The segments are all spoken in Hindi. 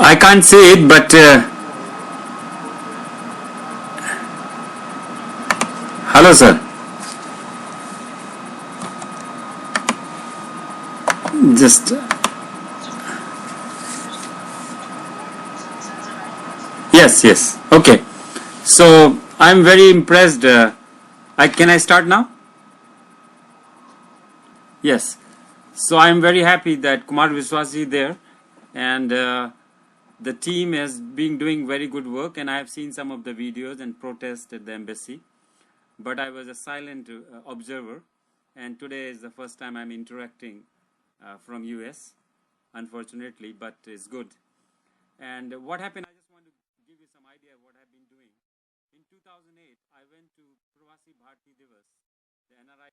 I can't see it, but hello, sir. Just yes, yes. Okay. So I'm very impressed. I can I start now? Yes. So I'm very happy that Kumar Viswasi is there, and the team has been doing very good work. And I have seen some of the videos and protests at the embassy, but I was a silent observer. And today is the first time I'm interacting from US, unfortunately, but it's good. And what happened? I just want to give you some idea of what I've been doing. In 2008, I went to Pravasi Bharti Divas, the NRI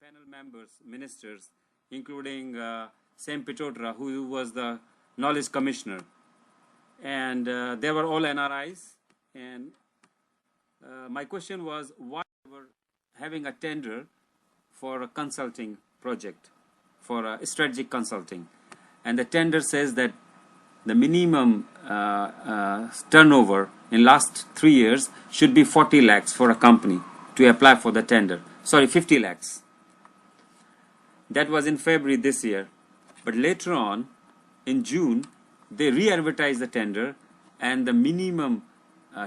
panel members, ministers, including Sam Pitotra, who was the knowledge commissioner. And they were all NRIs. And my question was why they were having a tender for a consulting project, for a strategic consulting. And the tender says that the minimum turnover in last 3 years should be 40 lakhs for a company to apply for the tender. Sorry, 50 lakhs. That was in February this year. But later on, in June, they re-advertised the tender and the minimum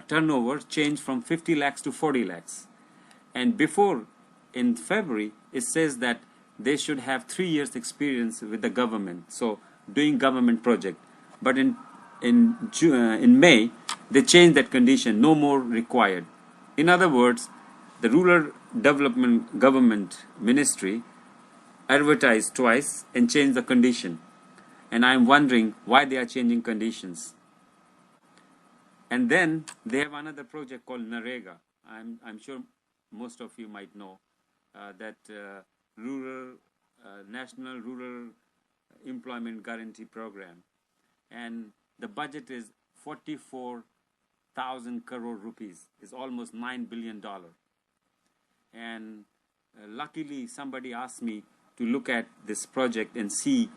turnover changed from 50 lakhs to 40 lakhs. And before, in February, it says that they should have 3 years experience with the government, so doing government project. But in May, they changed that condition, no more required. In other words, the Rural Development Government Ministry advertised twice and changed the condition. And I'm wondering why they are changing conditions. And then they have another project called NREGA. I'm sure most of you might know that National Rural Employment Guarantee Program. And the budget is 44,000 crore rupees. It's almost $9 billion. And luckily somebody asked me to look at this project and see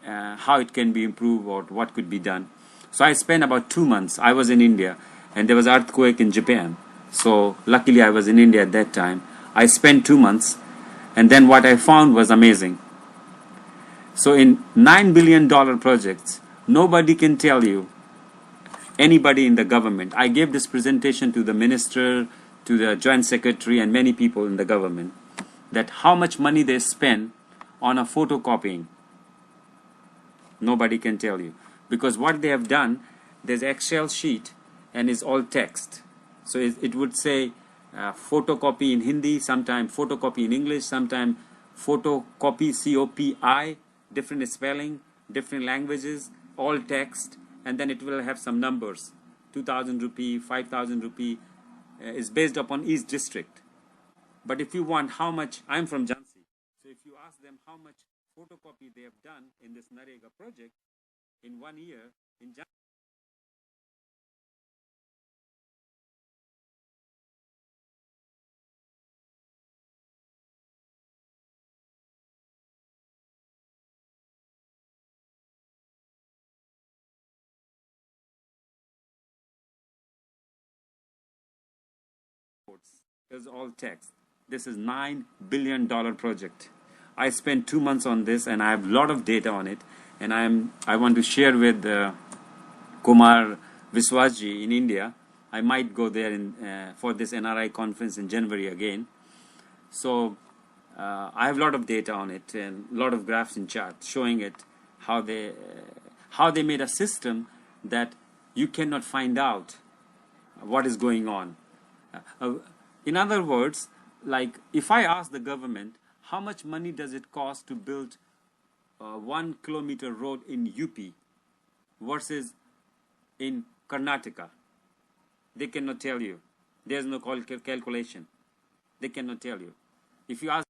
how it can be improved or what could be done. So I spent about 2 months. I was in India and there was earthquake in Japan. So luckily I was in India at that time. I spent 2 months and then what I found was amazing. So in $9 billion projects, nobody can tell you, anybody in the government. I gave this presentation to the minister, to the joint secretary and many people in the government, that how much money they spend on a photocopying. Nobody can tell you. Because what they have done, there's Excel sheet and it's all text. So it would say photocopy in Hindi, sometime photocopy in English, sometime photocopy, COPI, different spelling, different languages, all text, and then it will have some numbers. 2,000 rupee, 5,000 rupee is based upon each district. But if you want how much, I'm from Jhansi, so if you ask them how much photocopy they have done in this NREGA project in 1 year in Jhansi, is all text. This is $9 billion project. I spent 2 months on this and I have a lot of data on it, and I want to share with Kumar Viswasji in India. I might go there for this NRI conference in January again. So I have a lot of data on it and a lot of graphs and charts showing it how they made a system that you cannot find out what is going on. In other words, like if I ask the government how much money does it cost to build 1 kilometer road in UP versus in Karnataka, they cannot tell you. There's no calculation. They cannot tell you. If you ask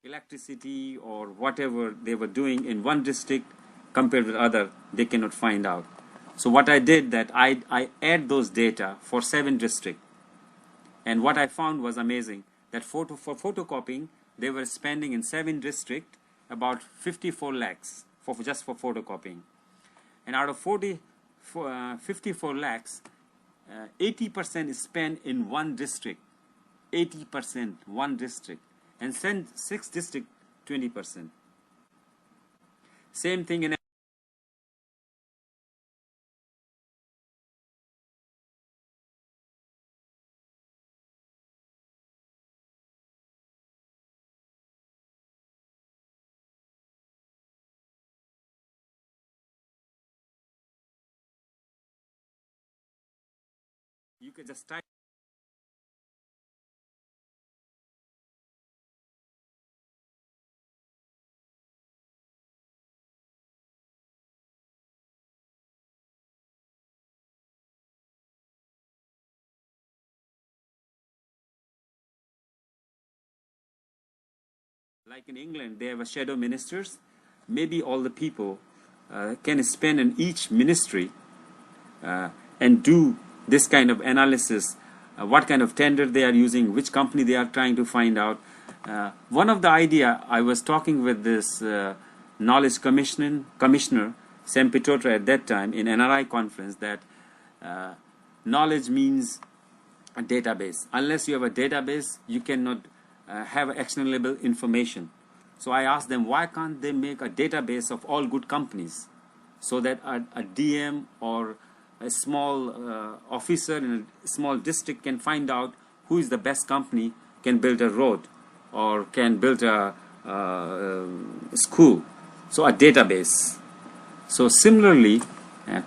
electricity or whatever they were doing in one district compared with other, they cannot find out. So what I did that I add those data for 7 districts. And what I found was amazing, that for photocopying, they were spending in 7 districts about 54 lakhs just for photocopying. And out of 54 lakhs, 80% is spent in one district. 80% one district. And send 6 districts 20%. Same thing in you can just type like in England, they have a shadow ministers. Maybe all the people can spend in each ministry and do this kind of analysis, what kind of tender they are using, which company they are trying to find out. One of the idea, I was talking with this knowledge commissioner, Sam Pitotra at that time in NRI conference, that knowledge means a database. Unless you have a database, you cannot have actionable information. So I asked them, why can't they make a database of all good companies so that a DM or a small officer in a small district can find out who is the best company, can build a road or can build a school. So a database. So similarly,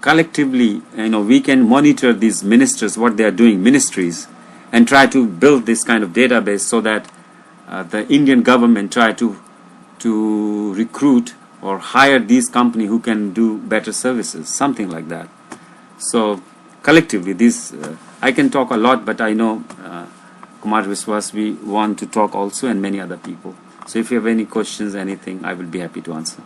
collectively, we can monitor these ministers, what they are doing, ministries, and try to build this kind of database so that the Indian government try to recruit or hire these companies who can do better services, something like that. So collectively, this I can talk a lot, but I know Kumar Viswas, we want to talk also, and many other people. So if you have any questions, anything, I will be happy to answer.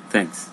Thanks.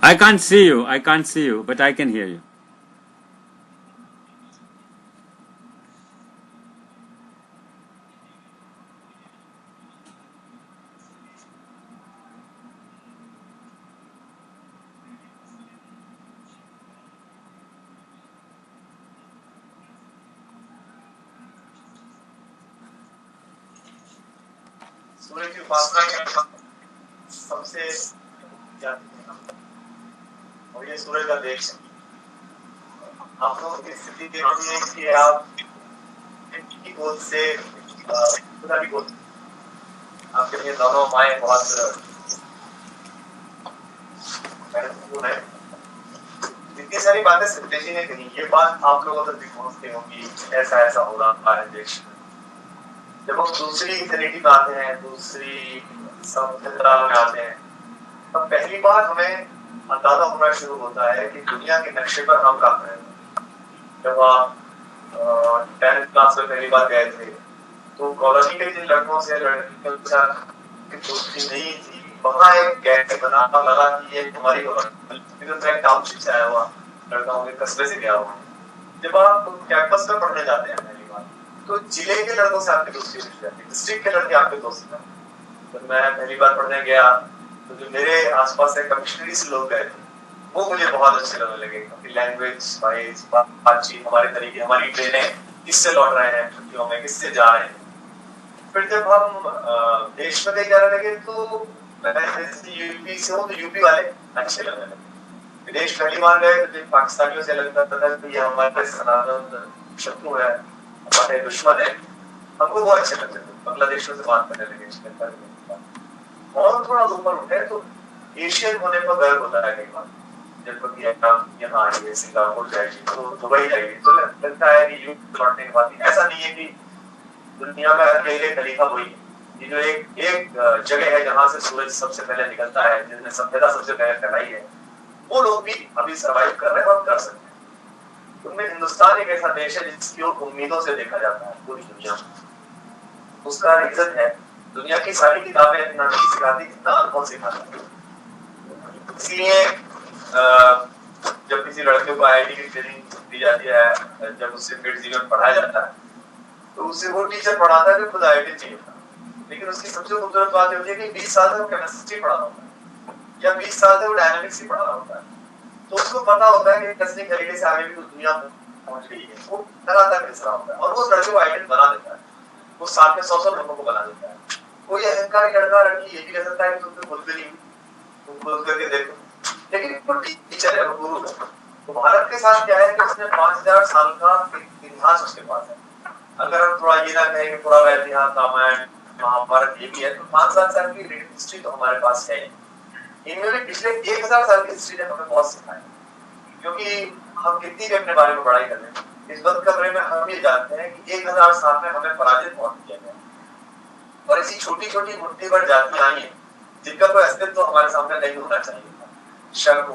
I can't see you, but I can hear you. सूर्य की उपासना के सबसे और ये सूर्य का देश आप लोगों की स्थिति देखिए कि आप की गोद से खुदा की गोद आपके लिए दोनों माएँ बहुत महत्वपूर्ण है। जितनी सारी बातें सत्य जी ने कही, ये बात आप लोगों तक भी पहुंचती होगी, ऐसा ऐसा हो रहा है देश में। जब हम दूसरी इथेरिटी में आते हैं, दूसरी सभ्यता में आते हैं, तब पहली बात हमें अंदाजा होना शुरू होता है कि दुनिया के नक्शे पर हम कहाँ हैं। जब आप 10th क्लास में पहली बार गए थे, तो कॉलोनी के जिन लड़कों से लड़कियों के साथ दोस्ती नहीं थी, वहाँ एक गैप बना लगा कि ये हमारी टाउनशिप से आया हुआ लड़का होंगे, कस्बे से गया हुआ। जब आप कैंपस में पढ़ने जाते हैं पहली बार, तो जिले के लड़कों से आपकी दोस्ती हो जाती है, डिस्ट्रिक्ट के लड़के आपके दोस्त हैं। जब मैं पहली बार पढ़ने गया, तो जो मेरे आसपास से कमिश्नरी से लोग गए थे, वो मुझे बहुत अच्छे लगने लगे, क्योंकि लैंग्वेज वाइज बातचीत, हमारे तरीके, हमारी ट्रेनें, किससे लौट रहे हैं छुट्टियों में, किससे जा रहे हैं। फिर जब हम देश में जाने लगे, तो यूपी से हो, तो यूपी वाले अच्छे लगने लगे। विदेश पहली बार गए तो पाकिस्तानियों से लगता था कि ये हमारे सनातन शत्रु है, हमारे दुश्मन है, हमको वो अच्छे लगते थे। बांग्लादेशियों से बात करने लगे, और थोड़ा ऊपर उठे तो एशियन होने पर गर्व होता है कई बार। जब यहाँ आइए, सिंगापुर जाइए, तो दुबई जाइए, तो लगता है कि युद्ध लौटने की बात। ऐसा नहीं है कि दुनिया में अकेले खलीफा वही है। ये जो एक जगह है जहाँ से सूरज सबसे पहले निकलता है, जिसने सभ्यता सबसे पहले फैलाई है, वो लोग भी अभी सर्वाइव कर रहे हैं और कर सकते हैं। उनमें हिंदुस्तान एक ऐसा देश है जिसकी उम्मीदों से देखा जाता है पूरी दुनिया में। उसका रीजन है, दुनिया की सारी किताबें इतना नहीं सिखाती जितना अनुभव सिखाती है। इसलिए जब किसी लड़के को IIT की ट्रेनिंग दी जाती है, जब उससे फिर जीवन पढ़ाया जाता है, तो उसे वो टीचर पढ़ाता है जो खुद IIT चाहिए था। लेकिन उसकी सबसे खूबसूरत बात होती है कि 20 साल से वो केमिस्ट्री पढ़ा होता है, या 20 साल से वो डायनामिक्स ही पढ़ा होता है। तो उसको पता होता है कि कैसे तरीके से आगे भी तो दुनिया पहुंच गई है। वो लगातार मिस रहा होता है, और वो लड़के को IIT बना देता है। वो साथ में 100 लोगों को बना देता है। कोई अहंकारी लड़का लड़की ये भी कह सकता है कि तुम खुद नहीं, तुम खुद करके देखो। लेकिन वो टीचर है, वो गुरु है। तो भारत के साथ क्या है कि उसने 5000 साल का इतिहास उसके पास है। अगर हम थोड़ा ये ना कहें कि पूरा इतिहास, रामायण महाभारत ये भी है, तो 5000 साल की हिस्ट्री तो हमारे पास है। इनमें भी पिछले 1000 साल की हिस्ट्री ने हमें बहुत सिखाया। क्योंकि हम कितनी भी अपने बारे में पढ़ाई कर लें, इस बंद कमरे में हम ये जानते हैं कि 1000 साल में हमें पराजित बहुत किया गया, और ऐसी छोटी छोटी मुट्ठी भर जातियां आई हैं जिनका कोई अस्तित्व तो हमारे सामने नहीं होना चाहिए था। शक,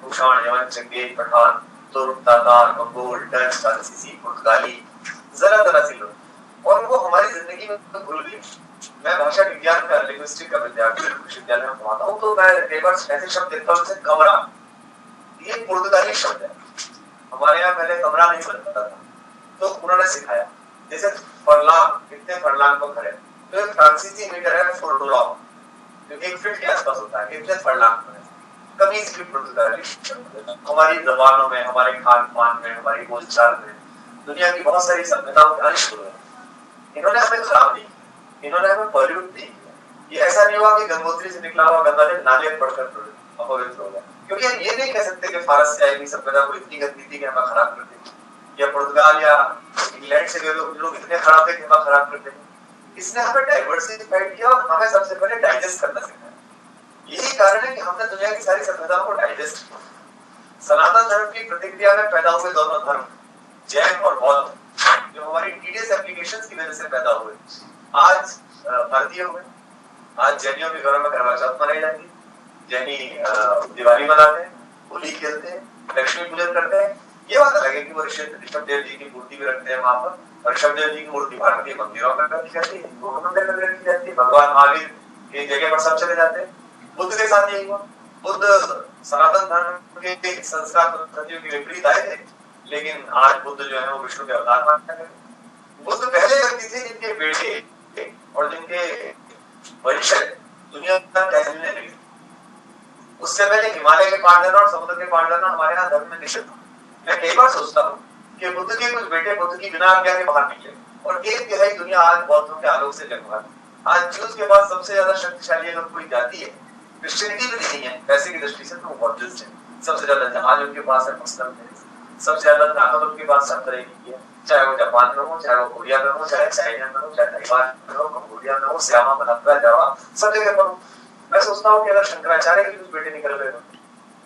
कुषाण, यवन, चंगेज, पठान, तुर्क, तातार, मंगोल, डच, फ्रांसीसी, पुर्तगाली, जरा सी लोग, और वो हमारी जिंदगी में घुल गई। मैं भाषा विज्ञान का, लिंग्विस्टिक का विद्यार्थी विश्वविद्यालय में पढ़ाता हूँ, तो मैं कई बार ऐसे शब्द देखता हूँ जैसे कमरा। ये पुर्तगाली शब्द है, हमारे यहाँ पहले कमरा नहीं बनता था, तो उन्होंने सिखाया। जैसे फरलांग, कितने फरलांग को खड़े, तो फ्रांसीसी मीटर है फुरलॉन्ग, जो 1 फीट के आसपास होता है, कितने फरलांग है। कभी इसकी पुर्तगाली हमारी जबानों में, हमारे खान पान में, हमारी बोलचाल में, दुनिया की बहुत सारी सभ्यताओं के अंश हुए। इन्होंने हमें खराब नहीं, इन्होंने हमें पॉल्यूट नहीं किया। ये ऐसा नहीं हुआ कि गंगोत्री से निकला हुआ गंगा जल नाले पड़कर अपवित्र हो गया। क्योंकि हम ये नहीं कह सकते कि फारस से आएगी सभ्यता को इतनी गंदी थी कि हमें खराब कर देगी, या पुर्तगाल या इंग्लैंड से गए लोग इतने खराब थे कि हमें खराब कर देंगे। इसने हमें डाइवर्सिफाइड किया और हमें सबसे पहले डाइजेस्ट करना सिखाया। यही कारण है कि हमने दुनिया की सारी सभ्यताओं को डाइजेस्ट किया। सनातन धर्म की प्रतिक्रिया में पैदा हुए दोनों धर्म, जैन और बौद्ध, जो हमारी टीडीएस एप्लीकेशंस की वजह से पैदा हुए, आज भारतीय हुए। आज जैनियों के घरों में करवा चौथ मनाई जाती है, जैनी दिवाली मनाते हैं, होली खेलते हैं, लक्ष्मी पूजन करते हैं। ये बात अलग है कि वो ऋषभ देव जी की मूर्ति भी रखते हैं वहां पर, और ऋषभ देव जी की मूर्ति भारतीय मंदिरों में रखी जाती है, हिंदू मंदिर में रखी जाती है। भगवान महावीर की जगह पर सब चले जाते हैं। बुद्ध के साथ यही हुआ। बुद्ध सनातन धर्म के संस्कार पद्धतियों के विपरीत आए थे, लेकिन आज बुद्ध जो है वो विष्णु के अवतार माने गए। बुद्ध पहले व्यक्ति थे जिनके बेटे और जिनके वंशज दुनिया का टहलने लगे। उससे पहले हिमालय के पार जाना और समुद्र के पार जाना हमारे यहाँ धर्म में निषिद्ध था। मैं कई बार सोचता हूँ कि बुद्ध के कुछ बेटे बुद्ध की बिना आज्ञा के बाहर निकले, और 1/3 दुनिया आज बौद्धों के आलोक से जगमगा। आज ज्यूज के पास सबसे ज्यादा शक्तिशाली अगर कोई जाति है, क्रिश्चियनिटी भी नहीं है पैसे की दृष्टि से, तो वो बौद्धिस्ट है। सबसे ज्यादा जहाज उनके पास है, मुस्लिम है। सबसे ज्यादा ताकत उनके पास सब तरह की है, चाहे वो जापान में हो, चाहे वो कोरिया में हो, चाहे चाइना में हो, चाहे ताइवान में हो, कंबोडिया में हो, श्यामा, मलक्का, जावा, सब जगह पर हो। मैं सोचता हूँ कि अगर शंकराचार्य के कुछ बेटे निकल गए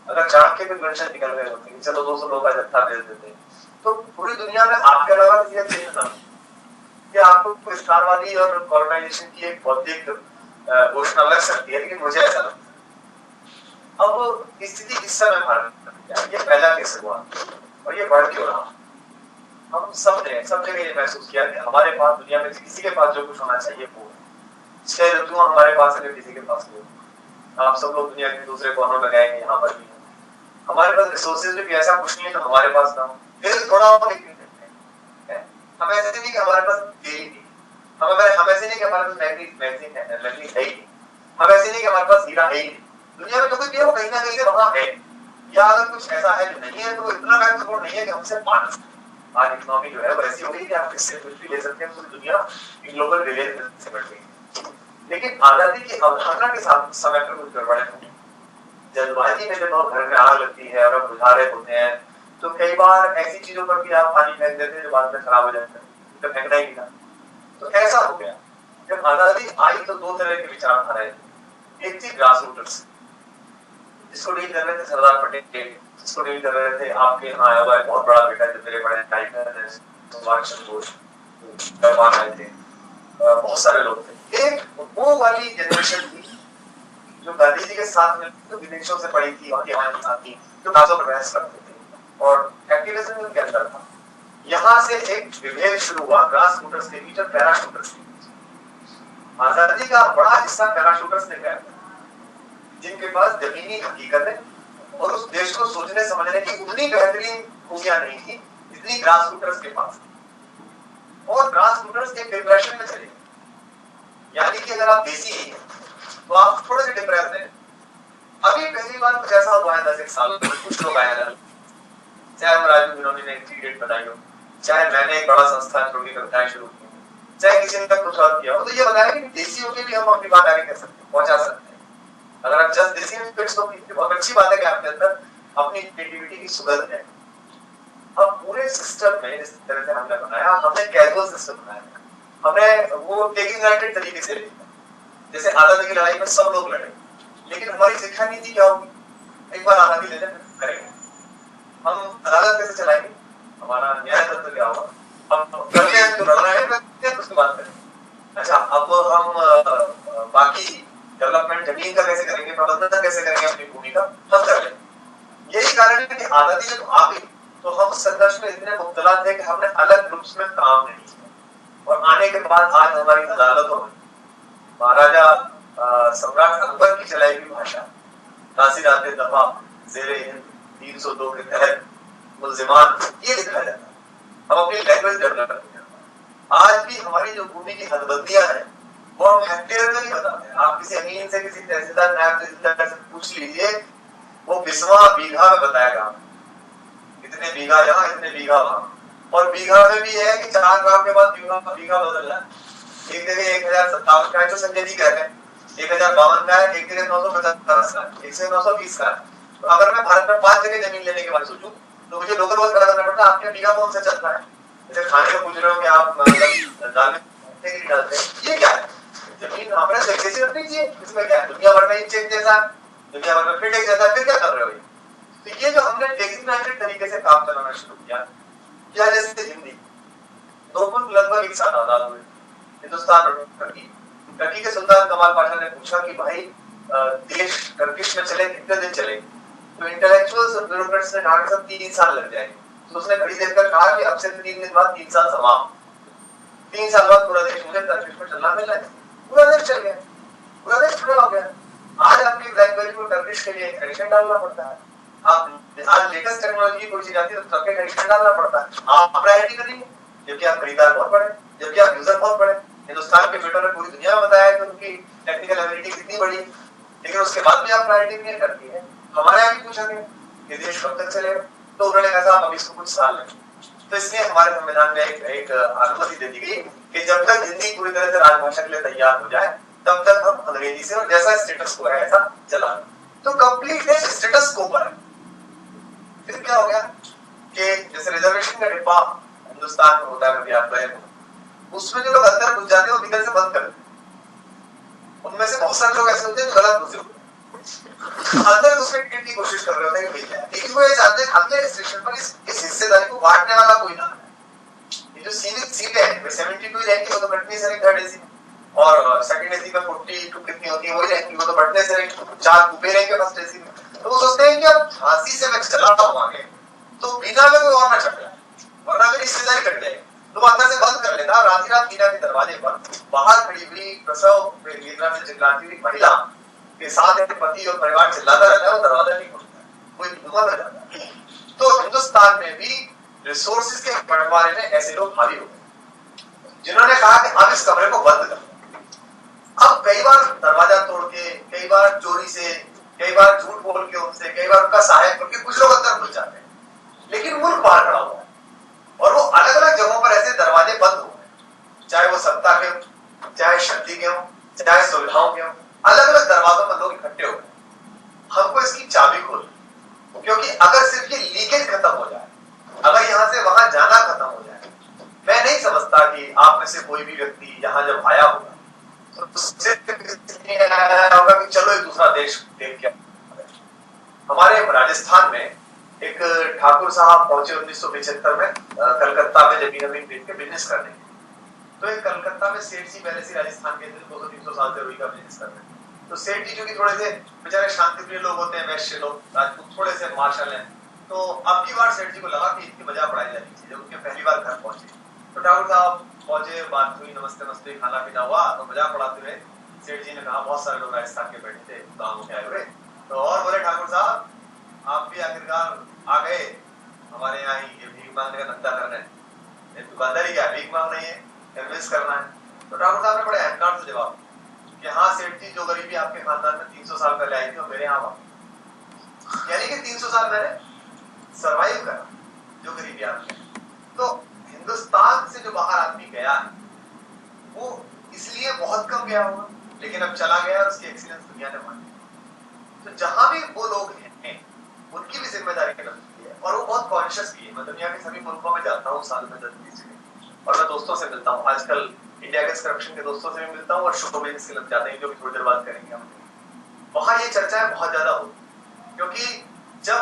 अगर चाणक्य के क्वेश्चन निकल गए होते हैं, चलो 200 लोगों का जत्था भेज देते हैं, तो पूरी दुनिया में आपके अलावा किसी का चेंज ना, कि आपको विस्तारवादी और कॉलोनाइजेशन की एक बौद्धिक घोषणा लग सकती है, लेकिन मुझे ऐसा लगता है अब स्थिति किस समय भारत में, ये पहला केस हुआ और ये बढ़ क्यों रहा। हम सब जगह ये महसूस किया कि हमारे पास दुनिया में किसी के पास जो कुछ होना चाहिए वो 6 ऋतुओं हमारे पास है, किसी के पास नहीं। आप सब लोग दुनिया के दूसरे कोनों में गए, यहाँ पर भी हमारे पास रिसोर्सेज भी ऐसा कुछ नहीं है तो हमारे पास ना हो, फिर थोड़ा और हम ऐसे नहीं कि हमारे पास तेल नहीं, हम ऐसे नहीं कि हमारे पास मैग्नीज है ही, हम ऐसे नहीं कि हमारे पास हीरा है ही, दुनिया में जो कुछ भी है वो कहीं ना कहीं से वहां है, या अगर कुछ ऐसा है जो नहीं है तो इतना बैंक सपोर्ट नहीं है कि हमसे पाना। आज इकोनॉमी जो है वो ऐसी हो गई कि आप इससे कुछ भी ले सकते हैं, पूरी दुनिया ग्लोबल विलेज से बढ़ गई। लेकिन आजादी की अवधारणा के साथ समय पर कुछ गड़बड़ है। जल्दबाजी में जब घर में आग लगती है और बुझा रहे होते हैं तो कई बार ऐसी चीजों पर भी आप पानी फेंक देते हैं जो बाद में खराब हो जाता है, तो फेंकना ही नहीं। तो ऐसा हो गया। जब आजादी आई तो 2 तरह के विचारधाराएं, एक थी ग्रास रूटर्स, जिसको डील कर रहे थे सरदार पटेल, जिसको डील कर रहे थे आपके यहाँ आया हुआ बहुत बड़ा बेटा जो मेरे बड़े टाइगर है सुभाष चंद्र बोस, आए थे, बहुत सारे लोग थे। एक वो वाली जनरेशन थी जो गांधी जी के साथ में तो विदेशों से पढ़ी थी और यहाँ आती, जो काजों पर बहस करते थे और एक्टिविज्म के अंदर था। यहाँ से एक विभेद शुरू हुआ ग्रास रूटर्स के बीच और पैराशूटर्स के बीच। आजादी का बड़ा हिस्सा पैराशूटर्स ने किया, जिनके पास जमीनी हकीकत है और उस देश को सोचने समझने की उतनी बेहतरीन खूबियां नहीं थी जितनी ग्रास रूटर्स के पास। और ग्रास रूटर्स एक डिप्रेशन में चले, यानी कि अगर आप देसी हैं तो आप थोड़े से डिप्रेस हैं। अभी पहली बार कुछ ऐसा हुआ है 10 साल में, कुछ लोग आए हैं, चाहे वो राजू विनोदी ने एक डेट बनाई हो, चाहे मैंने एक बड़ा संस्थान छोटी कविताएं शुरू की, चाहे किसी ने कुछ और किया हो, तो ये बताया कि देसी होके भी हम अपनी बात आगे कर सकते हैं, पहुंचा सकते हैं। अगर आप जस्ट देसी में फिक्स हो, बहुत अच्छी बात है कि आपके अंदर अपनी क्रिएटिविटी की सुगंध है। अब पूरे सिस्टम में जिस तरह से हमने बनाया, हमने कैजुअल सिस्टम बनाया, हमने वो टेकिंग ग्रांटेड तरीके से, जैसे आजादी की लड़ाई में सब लोग लड़े, लेकिन हमारी शिक्षा नीति क्या होगी, एक बार आजादी ले लें करेंगे, हम अदालत कैसे चलाएंगे, हमारा न्याय तंत्र क्या होगा, हम करते हैं जो लड़ रहे हैं उसकी बात करें। अच्छा, अब हम बाकी डेवलपमेंट जमीन का कैसे करेंगे, प्रबंधन कैसे करेंगे, अपनी भूमि का हम कर लेंगे। यही कारण है कि आजादी जब आ गई तो हम संघर्ष में इतने मुब्तला थे कि हमने अलग ग्रुप्स में काम नहीं किया, और आने के बाद आज हमारी अदालत हो गई। महाराजा सम्राट अकबर की चलाई हुई भाषा, तासीरात दफा ज़ेरे हिंद 302 के तहत मुल्जिमान, ये लिखा जाता है। हम अपनी लैंग्वेज डेवलप करते हैं। आज भी हमारी जो भूमि की हदबंदियां हैं वो हम हेक्टेयर में नहीं बताते। आप किसी अमीन से, किसी तहसीलदार नायब तहसीलदार से पूछ लीजिए, वो बिस्वा बीघा में बताएगा, इतने बीघा यहाँ, इतने बीघा वहाँ। और बीघा में भी है कि 4 गांव के बाद बीघा बदल रहा है। एक जगह 1057 का है तो संजय जी कह रहे हैं, 1052 का है, एक जगह 950 का है, एक से 920 का है। तो अगर मैं भारत में 5 जगह जमीन लेने के बारे में सोचूं तो मुझे लोकल वॉच करना पड़ता है, आपके बीघा कौन सा चल रहा है। जैसे खाने का पूछ रहे हो कि आप दाल में डालते हैं, ये क्या है, जमीन हमारे जैसे रखनी चाहिए, इसमें क्या है, दुनिया भर में चेक जैसा, दुनिया भर में फिर एक जैसा, फिर क्या कर रहे हो। तो ये जो हमने डेजिग्नेटेड तरीके से काम चलाना शुरू किया, या जैसे हिंदी, 2 मुल्क लगभग एक साथ आजाद हुए, हिंदुस्तान और टर्की के सुल्तान कमाल पाशा ने पूछा कि भाई देश टर्किश में चले कितने दिन चले, तो इंटेलेक्चुअल्स और ब्यूरोक्रेट्स ने कहा कि सब 3 साल लग जाएंगे। तो उसने घड़ी देखकर कहा कि अब से 3 दिन बाद 3 साल समाप्त, 3 साल बाद पूरा देश मुझे टर्किश में चलना मिला है। पूरा देश चल गया, पूरा देश पूरा हो गया। आज आपकी ब्लैकबेरी को टर्किश के लिए एडिशन डालना पड़ता है, आप आज लेटेस्ट टेक्नोलॉजी कोई चीज आती है तो टर्किश एडिशन डालना पड़ता है। आप प्रायोरिटी करेंगे जबकि आप खरीदार बहुत बड़े, जबकि आप यूजर बहुत बड़े। हिंदुस्तान के बेटों ने पूरी दुनिया में बताया कि उनकी टेक्निकल एबिलिटी कितनी बड़ी, लेकिन उसके बाद भी आप प्रायोरिटी नहीं करती है। हमारे यहाँ भी पूछा गया कि देश कब तक चलेगा, तो उन्होंने कहा साहब अभी इसको कुछ साल लगे। तो इसलिए हमारे संविधान में एक अनुमति दे दी गई कि जब तक हिंदी पूरी तरह से राजभाषा के लिए तैयार हो जाए तब तक हम अंग्रेजी से, और जैसा स्टेटस को है ऐसा चला। तो कंप्लीट स्टेटस को पर फिर क्या हो गया कि जैसे रिजर्वेशन का डिब्बा हिंदुस्तान में होता है, कभी आप गए, उसमें जो लोग अंदर घुस जाते हैं वो निकल से बंद कर देते हैं। उनमें से बहुत सारे लोग ऐसे होते हैं जो गलत घुसे होते हैं, अंदर दूसरे टिकट की कोशिश कर रहे होते हैं कि मिल जाए, लेकिन वो ये जानते हैं हमने रिस्ट्रिक्शन पर इस हिस्सेदारी को बांटने वाला कोई ना। ये जो सीट है 72 रैंक की, वो तो बढ़ने से थर्ड एसी और सेकंड एसी में 42 कितनी होती है, वही रैंक वो तो बढ़ने से 4 कूपे रहेंगे फर्स्ट एसी में। तो वो सोचते हैं कि अब झांसी से मैं चला हूं आगे तो बीना में कोई और ना चढ़ जाए, वरना मेरी हिस्सेदारी कट जाएगी। तो वो अंदर से बंद कर लेता, रात रात बीना के दरवाजे पर बाहर खड़ी हुई प्रसव वेदना से चिल्लाती हुई महिला के साथ पति और परिवार चिल्लाता रहता है, वो दरवाजा नहीं खुलता, कोई धुआं लग जाता है। तो हिंदुस्तान में भी रिसोर्सेज के बंटवारे में ऐसे लोग भारी हो गए जिन्होंने कहा कि अब इस कमरे को बंद कर। अब कई बार दरवाजा तोड़ के, कई बार चोरी से, कई बार झूठ बोल के उनसे, कई बार उनका सहायक करके कुछ लोग अंदर घुस जाते हैं, लेकिन मुल्क बाहर खड़ा हुआ है और वो अलग अलग जगहों पर ऐसे दरवाजे बंद हो गए, चाहे वो सत्ता के हो, चाहे शक्ति के हो, चाहे सुविधाओं के हो, अलग अलग दरवाजों पर लोग इकट्ठे हो गए। हमको इसकी चाबी खोलनी, क्योंकि अगर सिर्फ ये लीकेज खत्म हो जाए, अगर यहाँ से वहां जाना खत्म हो जाए, मैं नहीं समझता कि आप में से कोई भी व्यक्ति यहाँ जब आया होगा तो होगा कि चलो एक दूसरा देश देख के। हमारे राजस्थान में एक ठाकुर साहब पहुंचे 1975 में कलकत्ता में जमीन जमीन बेच के बिजनेस करने। तो एक कलकत्ता में सेठ जी पहले से राजस्थान के 200-300 साल से रुई का बिजनेस कर रहे हैं। तो सेठ जी जो कि थोड़े से बेचारे शांतिप्रिय लोग होते हैं, वैश्य लोग, राजपूत थोड़े से मार्शल हैं। तो अब की बार सेठ जी को लगा कि इतनी मजा पड़ाई जानी चाहिए। जब उनके पहली बार घर पहुंचे तो ठाकुर साहब पहुंचे, बात हुई, नमस्ते नमस्ते, खाना पीना हुआ। तो मजाक पड़ाते हुए सेठ जी ने कहा, बहुत सारे लोग राजस्थान के बैठे थे गाँव के आए हुए, तो और बोले ठाकुर साहब आप भी आखिरकार आ गए हमारे यहाँ ही, ये भीख मांगने का धंधा करना है, दुकानदारी क्या भीख मांगना ही है, इन्वेस्ट करना है। तो ठाकुर साहब ने बड़े अहंकार से जवाब कि हाँ सेठ जी, जो गरीबी आपके खानदान में 300 साल पहले आई थी वो मेरे यहाँ आ, यानी कि 300 साल मैंने सर्वाइव करा जो गरीबी आपकी। तो हिंदुस्तान से जो बाहर आदमी गया है वो इसलिए बहुत कम गया होगा, लेकिन अब चला गया और उसकी एक्सीलेंस दुनिया ने मानी। तो जहां भी वो लोग हैं उनकी भी जिम्मेदारी बनती है, और वो बहुत कॉन्शियस भी है। मैं दुनिया के सभी मुल्कों में जाता हूँ साल में 10-20 जगह, और मैं दोस्तों से मिलता हूँ। आजकल इंडिया के करप्शन के दोस्तों से भी मिलता हूँ और शो बिजनेस के लग जाते हैं, जो भी थोड़ी देर बात करेंगे हम। वहां ये चर्चाएं बहुत ज्यादा होती, क्योंकि जब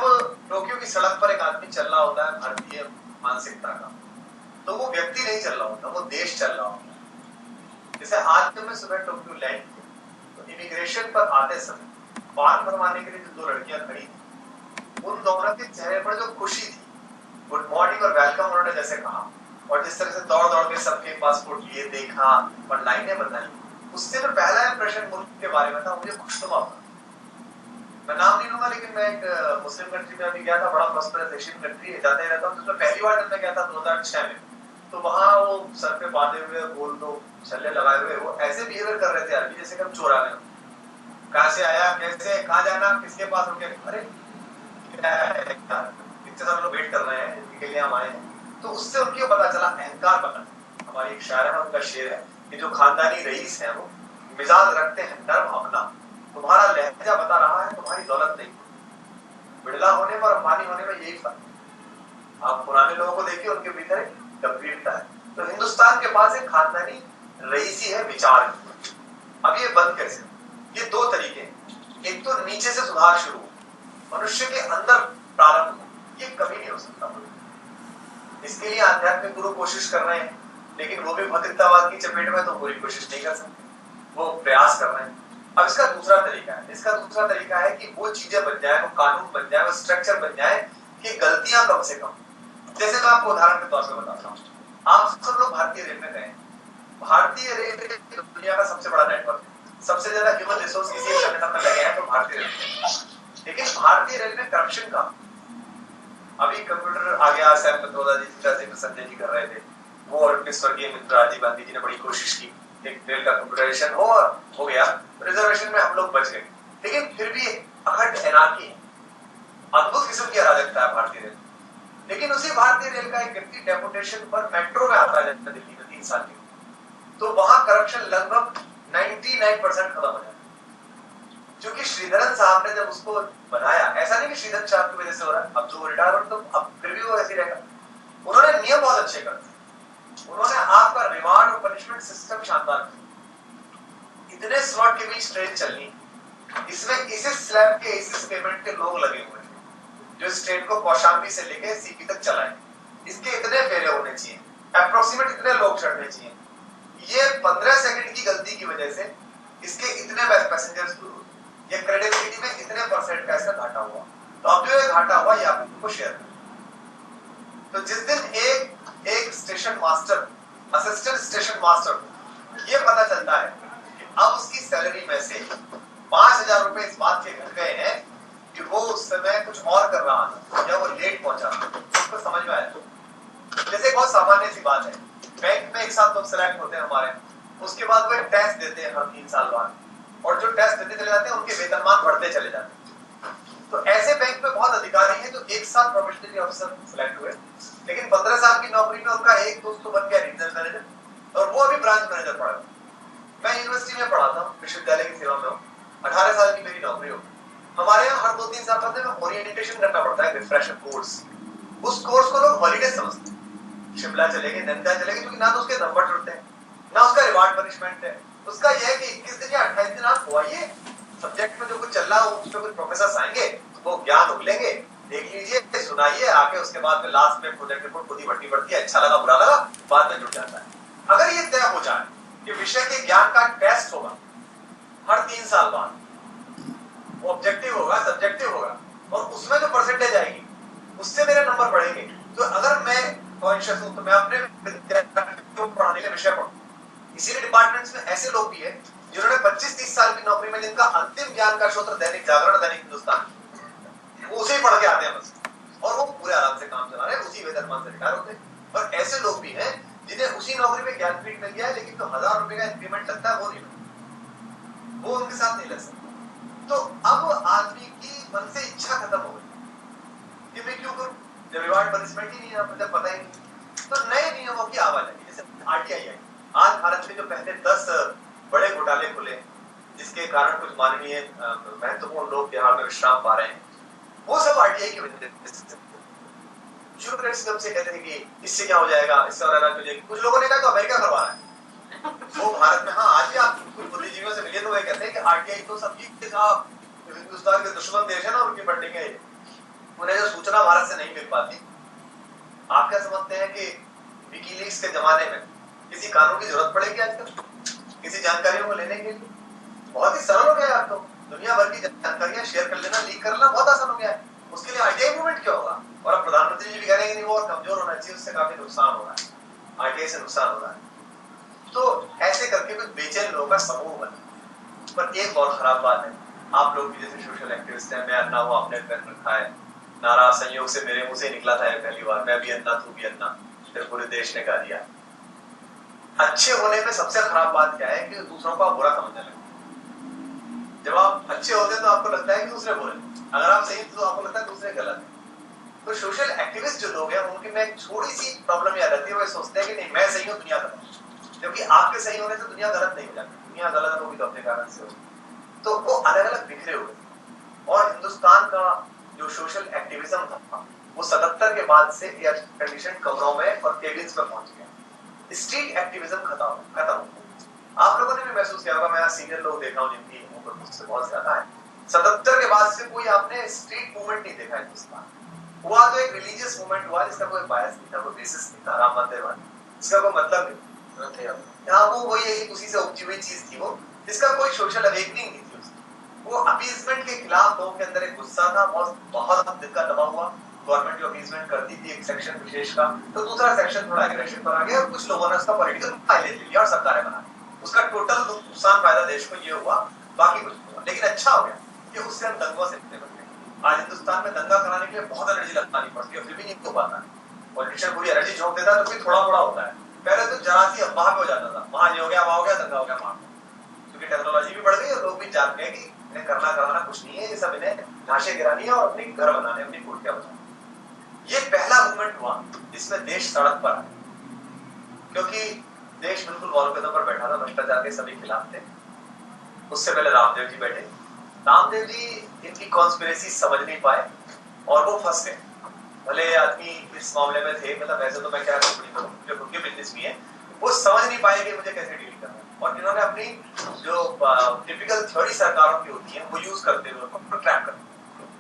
टोक्यो की सड़क पर एक आदमी चल रहा होता है भारतीय मानसिकता का, तो वो व्यक्ति नहीं चल रहा होता, वो देश चल रहा होता है। जैसे आज जब मैं सुबह टोक्यो लैंड किया तो इमिग्रेशन पर आते समय फॉर्म भरवाने के लिए जो 2 लड़कियां खड़ी थी, उन दोनों के चेहरे पर जो खुशी थी, गुड मॉर्निंग और वेलकम उन्होंने जैसे कहा, और जिस तरह से दौड़ दौड़ के सबके पासपोर्ट लिए, देखा और लाइनें बताई, उससे जो पहला इंप्रेशन मुल्क के बारे में था मुझे खुशनुमा हुआ। मैं नाम नहीं लूंगा, लेकिन मैं एक मुस्लिम कंट्री में अभी गया था, बड़ा प्रॉस्परस एशियन कंट्री है, जाते रहता हूँ। तो पहली बार जब मैं गया था 2006 में, तो वहां वो सर पे बांधे हुए, गोल 2 छल्ले लगाए हुए, वो ऐसे बिहेवियर कर रहे थे यार जैसे कि हम चोर आ गए। कहाँ से आया, कैसे, कहाँ जाना, किसके पास रुके, अरे इतने सारे लोग वेट कर रहे हैं इनके लिए हम आए हैं। तो उससे उनके पता चला, अहंकार पता। हमारी एक शायर है, उनका शेर है कि जो खानदानी रईस है वो मिजाज रखते हैं डर भावना, तुम्हारा लहजा बता रहा है तुम्हारी दौलत नहीं। बिड़ला होने पर अंबानी होने में यही फर्क। आप पुराने लोगों को देखिए, उनके भीतर एक गंभीरता है। तो हिंदुस्तान के पास एक खानदानी रईसी है, विचार है। अब ये बंद कैसे? ये 2 तरीके, एक तो नीचे से सुधार शुरू, मनुष्य के अंदर प्रारंभ, ये कभी नहीं हो सकता। इसके लिए आध्यात्मिक गुरु कोशिश कर रहे हैं, लेकिन वो भी भौतिकतावाद की चपेट में, तो पूरी कोशिश नहीं कर सकते, वो प्रयास कर रहे हैं। अब इसका दूसरा तरीका है, इसका दूसरा तरीका है कि वो चीजें बन जाए, वो कानून बन जाए, वो स्ट्रक्चर बन जाए कि गलतियां कम से कम। जैसे मैं आपको उदाहरण के तौर पर बताता हूँ, आप सब लोग भारतीय रेल में गए। भारतीय रेल दुनिया का सबसे बड़ा नेटवर्क है, सबसे ज्यादा ह्यूमन रिसोर्स किसी संगठन में लगे हैं तो भारतीय रेल में। लेकिन भारतीय रेल में करप्शन का, अभी कंप्यूटर आ गया, सैम पित्रोदा जी, संजय जी कर रहे थे वो, और स्वर्गीय मित्र राजीव गांधी जी ने बड़ी कोशिश की एक रेल का कंप्यूटराइजेशन हो गया, रिजर्वेशन में हम लोग बच गए। लेकिन फिर भी अखंड एनार्की है, अद्भुत किस्म की अराजकता है भारतीय रेल। लेकिन उसी भारतीय रेल का एक व्यक्ति डेपुटेशन पर मेट्रो में आता है दिल्ली में 3 साल के, तो वहां करप्शन लगभग 99% खत्म हो जाता है। क्योंकि श्रीधरन साहब ने जब उसको बनाया, ऐसा नहीं कि श्रीधरन साहब की वजह से हो रहा है, अब जो रिटायरमेंट तो अब फिर भी वो ऐसे रहेगा। उन्होंने नियम बहुत अच्छे कर दिए, उन्होंने आपका रिवार्ड और पनिशमेंट सिस्टम शानदार किया। इतने स्लॉट के बीच ट्रेन चलनी, इसमें इसी स्लैब के इसी पेमेंट के लोग लगे हुए हैं जो स्टेट को कौशाम्बी से लेके सीपी तक चलाए। इसके इतने फेरे होने चाहिए, अप्रोक्सीमेट इतने लोग चढ़ने चाहिए। ये 15 सेकंड की गलती की वजह से इसके इतने पैसेंजर्स, ये क्रेडिबिलिटी में इतने परसेंट का इसका घाटा हुआ। तो अब जो ये घाटा हुआ ये आपको शेयर करें। तो जिस दिन एक station master, assistant station master ये पता चलता है कि अब उसकी सैलरी में से 5,000 रुपए इस बात के घट गए हैं कि वो उस समय कुछ और कर रहा था या वो लेट पहुंचा, उसको समझ में आया। जैसे बहुत सामान्य सी बात है, बैंक में एक साथ लोग सिलेक्ट होते हैं हमारे, उसके बाद वो एक टेस्ट देते हैं हर 3 साल बाद, और जो टेस्ट देते चले जाते हैं उनके वेतनमान बढ़ते चले जाते हैं। तो ऐसे बैंक में बहुत अधिकारी हैं जो एक साथ प्रोबेशनरी ऑफिसर सिलेक्ट हुए, लेकिन 15 साल की नौकरी में उनका एक दोस्त तो बन गया रीजनल मैनेजर, और वो अभी ब्रांच मैनेजर पड़ा। मैं यूनिवर्सिटी में पढ़ाता हूँ, विश्वविद्यालय की सेवा में हूँ, 18 साल की मेरी नौकरी हो। हमारे यहाँ हर 2-3 साल बाद में ओरिएंटेशन करना पड़ता है, रिफ्रेशर कोर्स। उस कोर्स को लोग हॉलीडे समझते हैं, शिमला चलेंगे, नैनीताल चलेंगे, क्योंकि ना तो उसके नंबर जुड़ते हैं ना उसका रिवार्ड पनिशमेंट है। उसका यह है कि 21 दिन या 28 दिन आप हुआइए, सब्जेक्ट में जो कुछ चल रहा है उस पर कुछ प्रोफेसर आएंगे, वो ज्ञान उगलेंगे, देख लीजिए, सुनाइए, आके उसके बाद में लास्ट में प्रोजेक्ट रिपोर्ट खुद ही बढ़नी पड़ती है, अच्छा लगा बुरा लगा बाद में जुड़ जाता है। अगर ये तय हो जाए कि विषय के ज्ञान का टेस्ट होगा हर 3 साल बाद, वो ऑब्जेक्टिव होगा, सब्जेक्टिव होगा, और उसमें जो परसेंटेज आएगी उससे मेरे नंबर बढ़ेंगे। तो अगर मैं कॉन्शियस हूं तो मैं अपने विद्यार्थियों को पढ़ाने का विषय पढ़ूं। इसीलिए डिपार्टमेंट्स में ऐसे लोग भी हैं जिन्होंने 25-30 साल की नौकरी में जिनका अंतिम ज्ञान का स्रोत दैनिक जागरण, दैनिक हिंदुस्तान, वो उसे ही पढ़ के आते हैं बस, और वो पूरे आराम से काम चला रहे हैं, उसी वेतनमान से रिटायर होते हैं। और ऐसे लोग भी हैं जिन्हें उसी नौकरी में ज्ञानपीठ मिल गया है, लेकिन जो 1000 रुपए का इंक्रीमेंट लगता है वो नहीं मिलता, वो उनके साथ नहीं लग सकता। तो अब आदमी की मन से इच्छा खत्म हो गई कि मैं क्यों करूं जब रिवार्ड पनिशमेंट ही नहीं है, मुझे पता ही नहीं। तो नए नियमों की आवाजाही, जैसे आरटीआई है, आज भारत में जो पहले 10 बड़े घोटाले खुले जिसके कारण कुछ माननीय महत्वपूर्ण लोग बिहार में विश्राम पा रहे हैं, वो सब आरटीआई की वजह से। शुरू से कहते थे कि इससे क्या हो जाएगा, इससे और हो जाएगी। कुछ लोगों ने कहा तो अमेरिका करवा रहा है वो भारत में। हाँ, आज भी आप कुछ बुद्धिजीवियों से मिले तो वे कहते हैं कि आरटीआई तो सब ठीक था, हिंदुस्तान के दुश्मन देश है ना, उनकी फंडिंग है, उन्हें जो सूचना भारत से नहीं मिल पाती। आप क्या समझते हैं कि विकीलीक्स के जमाने में किसी कानून की जरूरत पड़ेगी आजकल किसी जानकारियों को लेने के लिए? बहुत ही सरल हो गया है, आपको दुनिया भर की जानकारियां शेयर कर लेना, लीक कर लेना बहुत आसान हो गया है। उसके लिए आरटीआई मूवमेंट क्या होगा? और अब प्रधानमंत्री जी भी कह रहे हैं कि नहीं, वो और कमजोर होना चाहिए, उससे काफी नुकसान हो रहा है, आरटीआई से नुकसान हो रहा है। तो ऐसे करके कुछ बेचैन लोगों का समूह बना। पर एक बहुत खराब बात है, आप लोग भी जैसे सोशल एक्टिविस्ट हैं, मैं अन्ना हूँ, आपने पहन रखा है, नारा संयोग से मेरे मुंह से निकला था पहली बार, मैं भी अन्ना, तू भी अन्ना, फिर पूरे देश ने कहा दिया। अच्छे होने में सबसे खराब बात क्या है कि दूसरों को आप बुरा समझने लगते। जब आप अच्छे होते हैं तो आपको लगता है कि दूसरे बुरे, अगर आप सही तो आपको लगता है दूसरे गलत है। तो सोशल एक्टिविस्ट जो लोग हैं उनकी में एक थोड़ी सी प्रॉब्लम यह रहती है, वो सोचते हैं कि नहीं मैं सही हूँ, दुनिया गलत, क्योंकि आपके सही होने से दुनिया गलत नहीं हो जाती, दुनिया गलत होगी तो अपने कारण से होगी। तो वो अलग अलग बिखरे हुए, और हिंदुस्तान का जो सोशल एक्टिविज्म था वो 77 के बाद से एयर कंडीशन कमरों में और केबिन्स में पहुंच गया। स्ट्रीट एक्टिविज्म खत्म। आप लोगों ने भी महसूस किया होगा, मैं सीनियर लोग देखा हूं जिनकी उम्र मुझसे बहुत ज्यादा है, 77 के बाद से कोई आपने स्ट्रीट मूवमेंट नहीं देखा हिंदुस्तान। हुआ तो एक रिलीजियस मूवमेंट हुआ जिसका कोई बायस नहीं था, कोई बेसिस नहीं था, राम मंदिर वाले, इसका कोई मतलब नहीं। यहाँ वो वही है, उसी से उपजी हुई चीज थी वो, जिसका कोई सोशल अवेकनिंग नहीं थी उसकी। वो अपीजमेंट के खिलाफ लोगों के अंदर एक गुस्सा था, बहुत दिल का दबा हुआ। गवर्नमेंट जो अपीजमेंट करती थी एक सेक्शन विशेष का, तो दूसरा सेक्शन थोड़ा एग्रेशन पर आ गया, और कुछ लोगों ने उसका पॉलिटिकल फायदा ले लिया और सरकारें बना दी। उसका टोटल नुकसान फायदा देश को ये हुआ, बाकी कुछ हुआ, लेकिन अच्छा हो गया कि उससे हम दंगों से निपटे। आज हिंदुस्तान में दंगा कराने के लिए बहुत एनर्जी लगानी पड़ती है, फिर भी नहीं हो पाता है। पॉलिटिशियन पूरी एनर्जी झोंक देता है तो फिर थोड़ा होता है। पहले तो जरा सी अफवाह पे हो जाता था, वहां ये हो गया, वहां हो गया, दंगा हो गया, वहां, क्योंकि टेक्नोलॉजी भी बढ़ गई और लोग भी जान गए कि इन्हें करना कुछ नहीं है, ये सब इन्हें ढांचे गिरानी है और अपनी घर बनाने, अपनी कुर्सियां बनानी। ये पहला मूवमेंट हुआ जिसमें देश सड़क पर आया, क्योंकि देश बिल्कुल वॉलपेपर पर बैठा था, भ्रष्टाचार के सभी खिलाफ थे। उससे पहले रामदेव जी बैठे, रामदेव जी इनकी कॉन्स्पिरेसी समझ नहीं पाए और वो फंस गए। भले आदमी इस मामले में थे, मतलब वैसे तो मैं क्या कंपनी करूं, जो खुद के बिजनेस भी है, वो समझ नहीं पाए कि मुझे कैसे डील करना है। और इन्होंने अपनी जो टिपिकल थ्योरी सरकारों की होती है वो यूज करते हुए उनको ट्रैप करते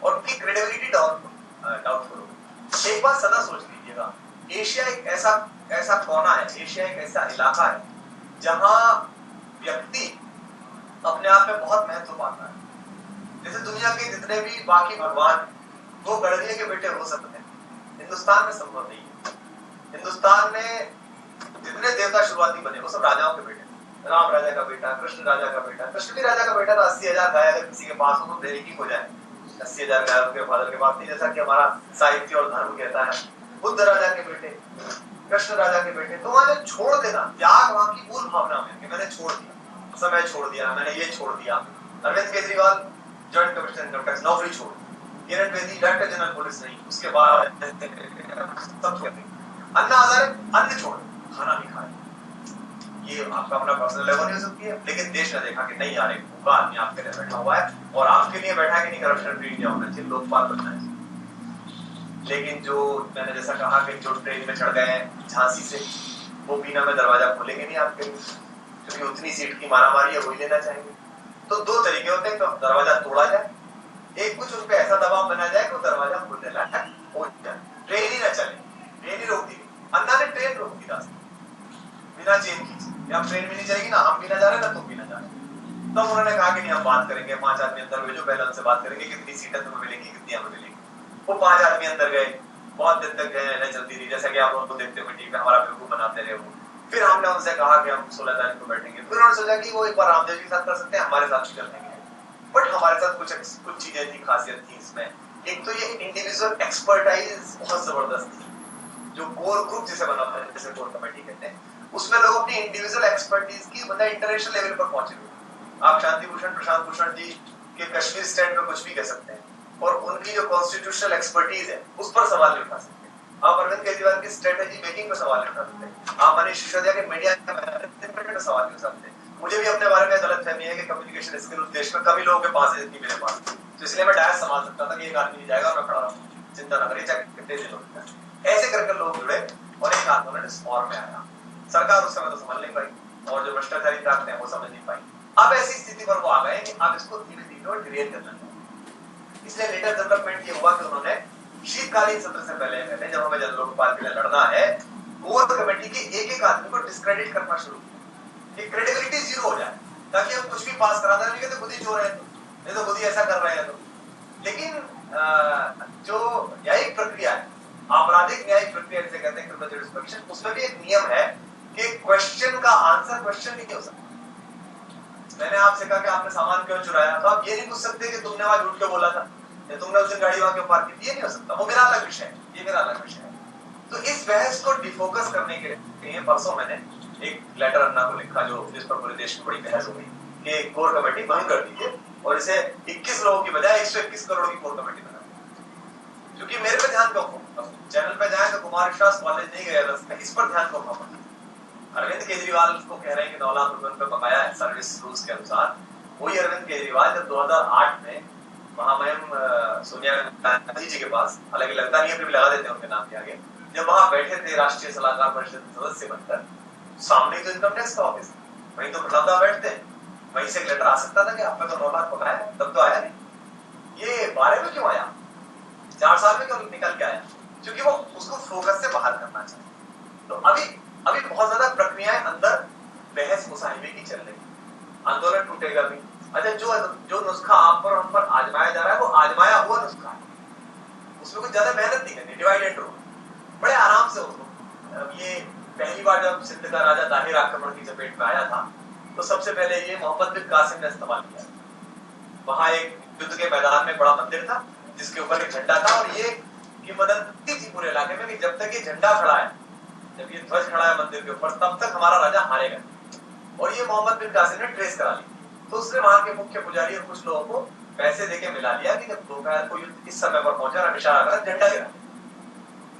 और उनकी क्रेडिबिलिटी डाउटफुल हो गई। एक बात सदा सोच लीजिएगा, एशिया एक ऐसा कोना है, एशिया एक ऐसा इलाका है जहां व्यक्ति अपने आप में बहुत महत्व पाता है। जैसे दुनिया के जितने भी बाकी भगवान वो गणरीय के बेटे हो सकते हैं, हिंदुस्तान में संभव नहीं है। हिंदुस्तान में जितने देवता शुरुआती बने वो सब राजाओं के बेटे, राम राजा का बेटा, कृष्ण राजा का बेटा। कृष्ण भी राजा का बेटा था। 80,000 गाय अगर किसी के पास हो तो देने की हो जाए, 80,000 गाय उनके फादर के पास थी, जैसा कि हमारा साहित्य और धर्म कहता है। बुद्ध राजा के बेटे, कृष्ण राजा के बेटे। तो वहां छोड़ देना, त्याग वहां की मूल भावना में कि मैंने छोड़ दिया, समय छोड़ दिया, मैंने ये छोड़ दिया। Arvind Kejriwal joint commissioner income tax नौकरी छोड़, Kiran Bedi director general police नहीं, उसके बाद सब छोड़ दी। अन्ना हजारे अन्न छोड़, खाना नहीं खाया। ये आपका अपना पर्सनल लेवल हो सकती है, लेकिन देश ने देखा कि नहीं यार, एक भूखा आदमी आपके लिए बैठा हुआ है और आपके लिए बैठा है कि नहीं करप्शन फ्री इंडिया होना चाहिए, लोकपाल बनना है। लेकिन जो मैंने जैसा कहा कि जो ट्रेन में चढ़ गए हैं झांसी से, वो बीना में दरवाजा खोलेंगे नहीं आपके लिए, क्योंकि उतनी सीट की मारामारी है, वही लेना चाहेंगे। तो दो तरीके होते हैं, तो दरवाजा तोड़ा जाए, एक कुछ उन पे ऐसा दबाव बना जाए कि दरवाजा खुलने लायक हो जाए, ट्रेन ही न चले। ट्रेन ही रोक दी, अन्ना ने ट्रेन रोक दी रास्ते बिना चेन की। अब ट्रेन भी नहीं चलेगी ना, हम भी ना जा रहे ना तुम भी ना जा रहे। तो उन्होंने कहा कि नहीं हम बात करेंगे, 5 आदमी अंदर भेजो, पहले उनसे बात करेंगे कितनी सीटें तुम्हें मिलेंगी, कितनी हमें मिलेंगी। वो 5 आदमी अंदर गए, बहुत दिन तक गए चलती रही, जैसा कि आप लोग देखते हुए टीवी पे हमारा बेवकूफ बनाते रहे वो। फिर हमने उनसे कहा कि हम 16 तारीख को बैठेंगे। फिर उन्होंने सोचा कि वो एक बार रामदेव के साथ कर सकते हैं, हमारे साथ भी कर देंगे। बट हमारे साथ कुछ चीजें थी, खासियत थी इसमें। एक तो ये इंडिविजुअल एक्सपर्टाइज बहुत जबरदस्त थी, जो कोर ग्रुप जिसे बना था, जैसे कोर कमेटी कहते हैं, उसमें लोग अपनी इंडिविजुअल एक्सपर्टीज की मतलब इंटरनेशनल लेवल पर पहुंचे हुए। आप शांति भूषण प्रशांत भूषण जी के कश्मीर स्टैंड में कुछ भी कह सकते हैं और उनकी जो कॉन्स्टिट्यूशनल एक्सपर्टीज है उस पर सवाल नहीं उठा सकते। आप अरविंद केजरीवाल की स्ट्रेटेजी मेकिंग पर सवाल नहीं उठा सकते। आप मनीष सिसोदिया के मीडिया पे सवाल नहीं उठा सकते। मुझे भी अपने बारे में गलतफहमी है कि कम्युनिकेशन स्किल उस देश में कभी लोगों के पास है जितनी मेरे पास, तो इसलिए मैं डायरेक्ट संभाल सकता था कि एक आदमी नहीं जाएगा और मैं खड़ा रहूं, चिंता न करिए, चाहे कितने दिन हो। ऐसे करके लोग जुड़े और एक आंदोलन इस फॉर्म में आया। सरकार उस समय तो समझ नहीं पाई और जो भ्रष्टाचारी ताकतें हैं वो समझ नहीं पाई। अब ऐसी स्थिति पर वो आ गए कि अब इसको धीरे धीरे और क्रिएट करना है। इसलिए लेटर डेवलपमेंट ये हुआ कि उन्होंने शीतकालीन सत्र से पहले जब हमें जन लोकपाल के लिए लड़ना है, कोर कमेटी के एक आदमी को डिस्क्रेडिट करना शुरू किया, क्रेडिबिलिटी जीरो हो जाए, ताकि हम कुछ भी पास करा दें, नहीं तो खुद ही चोर है, नहीं तो खुद ही ऐसा कर रहे हैं। तो लेकिन जो न्यायिक प्रक्रिया है, आपराधिक न्यायिक प्रक्रिया जिसे कहते हैं क्रिमिनल जस्टिफिकेशन, उसमें भी एक नियम है कि क्वेश्चन का आंसर क्वेश्चन नहीं हो सकता। मैंने आपसे कहा कि आपने सामान क्यों चुराया, तो आप ये नहीं पूछ सकते कि तुमने वहां झूठ क्यों बोला था या तुमने उस दिन गाड़ी वहां क्यों पार्क की, ये नहीं हो सकता। वो मेरा अलग विषय है, ये मेरा अलग विषय है। तो इस बहस को डिफोकस करने के लिए परसों मैंने एक लेटर अन्ना को लिखा, जो जिस पर पूरे देश में बड़ी बहस हो गई कि कोर कमेटी भंग कर दीजिए और इसे 21 लोगों की बजाय 121 करोड़ की कोर कमेटी बना। क्योंकि मेरे पे ध्यान क्यों, चैनल पे जाए तो कुमार विश्वास कॉलेज नहीं गया था, इस पर ध्यान क्यों? अरविंद केजरीवाल को कह रहे हैं कि 9 लाख रुपए उनको बकाया है सर्विस रूल्स के अनुसार। वही अरविंद केजरीवाल जब 2008 में महामहिम सोनिया गांधी जी के पास, हालांकि लगता नहीं है फिर भी लगा देते हैं उनके नाम के आगे, जब वहां बैठे थे राष्ट्रीय सलाहकार परिषद सदस्य बनकर, सामने तो इनकम टैक्स का ऑफिस, वहीं तो प्रतापदा बैठते हैं, वहीं से एक लेटर आ सकता था कि आपने तो 9 लाख बकाया है, तब तो आया नहीं। ये 12 में क्यों आया, 4 साल में क्यों निकल के आया? क्योंकि वो उसको फोकस से बाहर करना चाहिए। तो अभी बहुत ज्यादा प्रक्रियाएं अंदर बहस मुसाहिबे की चल रही, आंदोलन टूटेगा भी। अच्छा, जो नुस्खा आप पर हम पर आजमाया जा रहा है वो आजमाया हुआ नुस्खा है, उसमें कुछ ज्यादा मेहनत नहीं करनी, डिवाइड एंड रूल, बड़े आराम से उसको। ये पहली बार जब सिंध का राजा दाहिर आक्रमण की चपेट में आया था, तो सबसे पहले ये मोहम्मद बिन कासिम ने इस्तेमाल किया। वहां एक युद्ध के मैदान में बड़ा मंदिर था जिसके ऊपर एक झंडा था, और ये किंवदंती थी पूरे इलाके में कि जब तक ये झंडा खड़ा है, जब ये ध्वज खड़ा है मंदिर के ऊपर, तब तक हमारा राजा हारेगा। और ये मोहम्मद बिन कासिम ने ट्रेस करा ली। तो उसने वहां के मुख्य पुजारी और कुछ लोगों को पैसे देके मिला लिया कि जब दोपहर को युद्ध इस समय पर पहुंचा, निशाना करा, झंडा गिरा,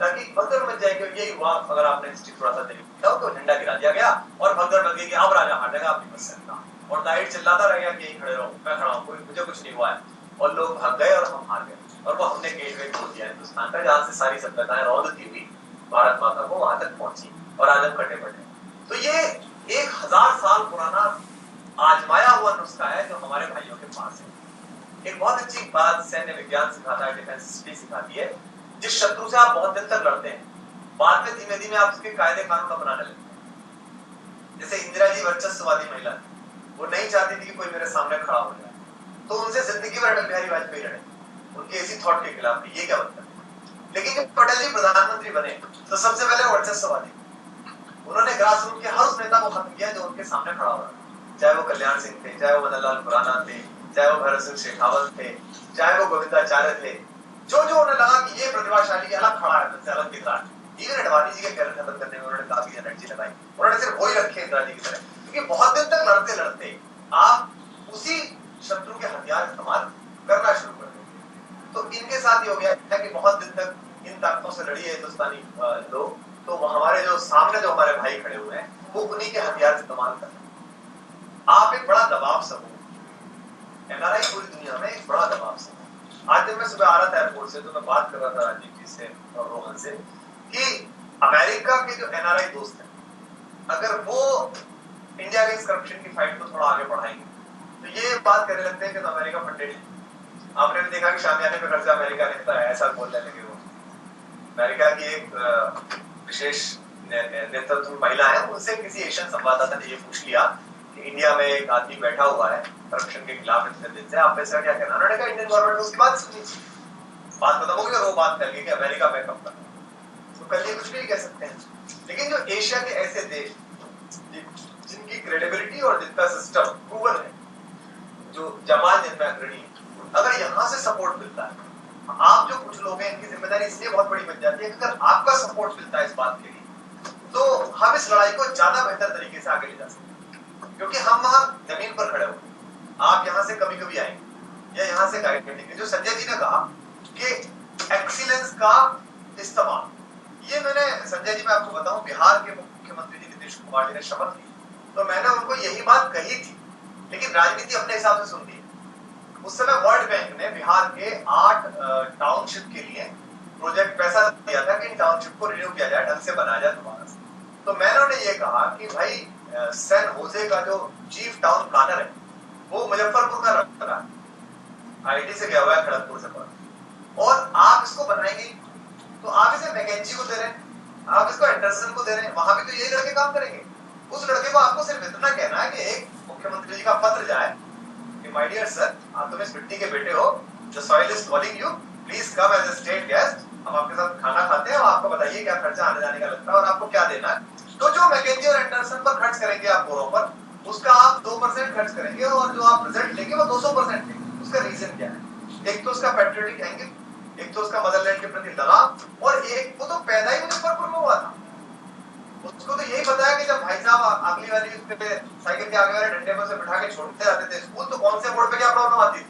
ताकि भगदड़ मच जाएगी। और यही हुआ, अगर आपने हिस्ट्री थोड़ा सा देखा तो झंडा गिरा दिया गया और भगदड़ मच गई कि अब राजा हारेगा, आप नहीं बच सकता। और दाहिर चिल्लाता रहेगा कि यही खड़े रहो, मैं खड़ा हूँ, मुझे कुछ नहीं हुआ है। और लोग भाग गए और हम हार गए। और वो हमने गेटवे खोल दिया हिंदुस्तान का, जहां से सारी सभ्यताएं रौंदती हुई भारत माता को वहां तक पहुंची और आज हम कटे पड़े। तो ये 1000 साल पुराना आजमाया हुआ नुस्खा है जो हमारे भाइयों के पास है। एक बहुत अच्छी बात सैन्य विज्ञान सिखाता है, डिफेंस हिस्ट्री सिखाती है, जिस शत्रु से आप बहुत दिन तक लड़ते हैं, बाद में धीमे धीमे आप उसके कायदे कानून अपनाने लगते हैं। जैसे इंदिरा जी वर्चस्ववादी महिला, वो नहीं चाहती थी कि कोई मेरे सामने खड़ा हो जाए, तो उनसे जिंदगी भर अटल बिहारी वाजपेयी लड़े, उनके इसी थॉट के खिलाफ। ये क्या मतलब है? लेकिन जब पटेल जी प्रधानमंत्री बने तो सबसे पहले वर्चस्ववादी, उन्होंने ग्रास रूट के हर उस नेता को खत्म किया जो उनके सामने खड़ा हो रहा, चाहे वो कल्याण सिंह थे, चाहे वो मदन लाल खुराना थे, चाहे वो भरत सिंह शेखावत थे, चाहे वो गोविंदाचार्य थे। जो जो उन्हें लगा कि ये प्रतिभाशाली अलग खड़ा है, तो अलग दिख रहा है, इवन अडवाणी जी के कैरियर खत्म करने में उन्होंने काफी एनर्जी लगाई, उन्होंने सिर्फ वही रखे इंदिरा जी की तरह, क्योंकि बहुत दिन तक लड़ते लड़ते आप उसी शत्रु के हथियार इस्तेमाल करना शुरू कर देंगे। तो इनके साथ ये हो गया है कि बहुत दिन तक इन ताकतों से लड़ी है हिंदुस्तानी लोग, तो हमारे जो सामने जो हमारे भाई खड़े हुए हैं वो उन्हीं के हथियार इस्तेमाल कर रहे हैं। आप एक बड़ा दबाव समूह, एनआरआई पूरी दुनिया में एक बड़ा दबाव समूह। आज जब मैं सुबह आ रहा था एयरपोर्ट से तो मैं बात कर रहा था राजीव जी से और रोहन से कि अमेरिका के जो एनआरआई दोस्त हैं, अगर वो इंडिया के इस करप्शन की फाइट को थोड़ा आगे बढ़ाएंगे तो ये बात करने लगते हैं कि तो अमेरिका फंडेड है। आपने भी देखा कि शामियाने पे खर्चा अमेरिका ने किया, ऐसा बोलने लगे वो। अमेरिका की एक विशेष नेतृत्व महिला है, उनसे किसी एशियन संवाददाता ने ये पूछ लिया कि इंडिया में एक आदमी बैठा हुआ है करप्शन के खिलाफ इतने दिन से, आप ऐसा क्या कहना? उन्होंने कहा इंडियन गवर्नमेंट उसकी बात सुनी, बात खत्म होगी और वो बात कर गई कि अमेरिका बैकअप कर, तो कल ये कुछ भी कह सकते हैं। लेकिन जो एशिया के ऐसे देश जिनकी क्रेडिबिलिटी और जिनका सिस्टम प्रूवन है, जो जमात जिनमें अग्रणी है, अगर यहाँ से सपोर्ट मिलता है, आप जो कुछ लोग हैं इनकी जिम्मेदारी इसलिए बहुत बड़ी बन जाती है कि अगर आपका सपोर्ट मिलता है इस बात के लिए तो हम इस लड़ाई को ज्यादा बेहतर तरीके से आगे ले जा सकते हैं, क्योंकि हम वहां जमीन पर खड़े हुए, आप यहाँ से कभी कभी आएंगे या यहाँ से गाइड करेंगे। जो संजय जी ने कहा कि एक्सीलेंस का इस्तेमाल, ये मैंने संजय जी मैं आपको बताऊं, बिहार के मुख्यमंत्री जी नीतीश कुमार जी ने शपथ ली तो मैंने उनको यही बात कही थी, लेकिन राजनीति अपने हिसाब से सुनती है। उस समय वर्ल्ड बैंक ने बिहार के 8 टाउनशिप के लिए प्रोजेक्ट पैसा दिया था कि इन टाउनशिप को रिन्यू किया जाए, ढंग से बनाया जाए दोबारा से। तो मैंने उन्हें ये कहा कि भाई सैन होजे का जो चीफ टाउन प्लानर है वो मुजफ्फरपुर का रहा है, आईटी से गया हुआ है खड़गपुर से पढ़, और आप इसको बनाएंगे तो आप इसे मैकेंजी को दे रहे हैं, आप इसको एंडरसन को दे रहे हैं, वहां भी तो यही लड़के काम करेंगे। उस लड़के को आपको सिर्फ इतना कहना है कि एक मुख्यमंत्री जी का पत्र जाए कि माय डियर सर, आप तो इस मिट्टी के बेटे हो, the soil is calling you, please come as a state guest, हम आपके साथ खाना खाते हैं और आपको बताइए क्या खर्चा आने जाने का लगता है और आपको क्या देना है। तो जो मैकेंजी और एंडरसन पर खर्च करेंगे आप बोरों पर, उसका आप 2% खर्च करेंगे और जो आप रिजल्ट लेंगे वो 200% लेंगे। उसका रीजन क्या है? एक तो उसका पेट्रियोटिक एंगल, एक तो उसका मदरलैंड के प्रति लगाव, और एक वो तो पैदा ही मुजफ्फरपुर में हुआ था, उसको तो यही पता है कि जब भाई साहब अगली वाली साइकिल के आगे वाले डंडे पर से बिठा के छोड़ते जाते थे स्कूल, तो कौन से बोर्ड पे क्या प्रॉब्लम आती थी?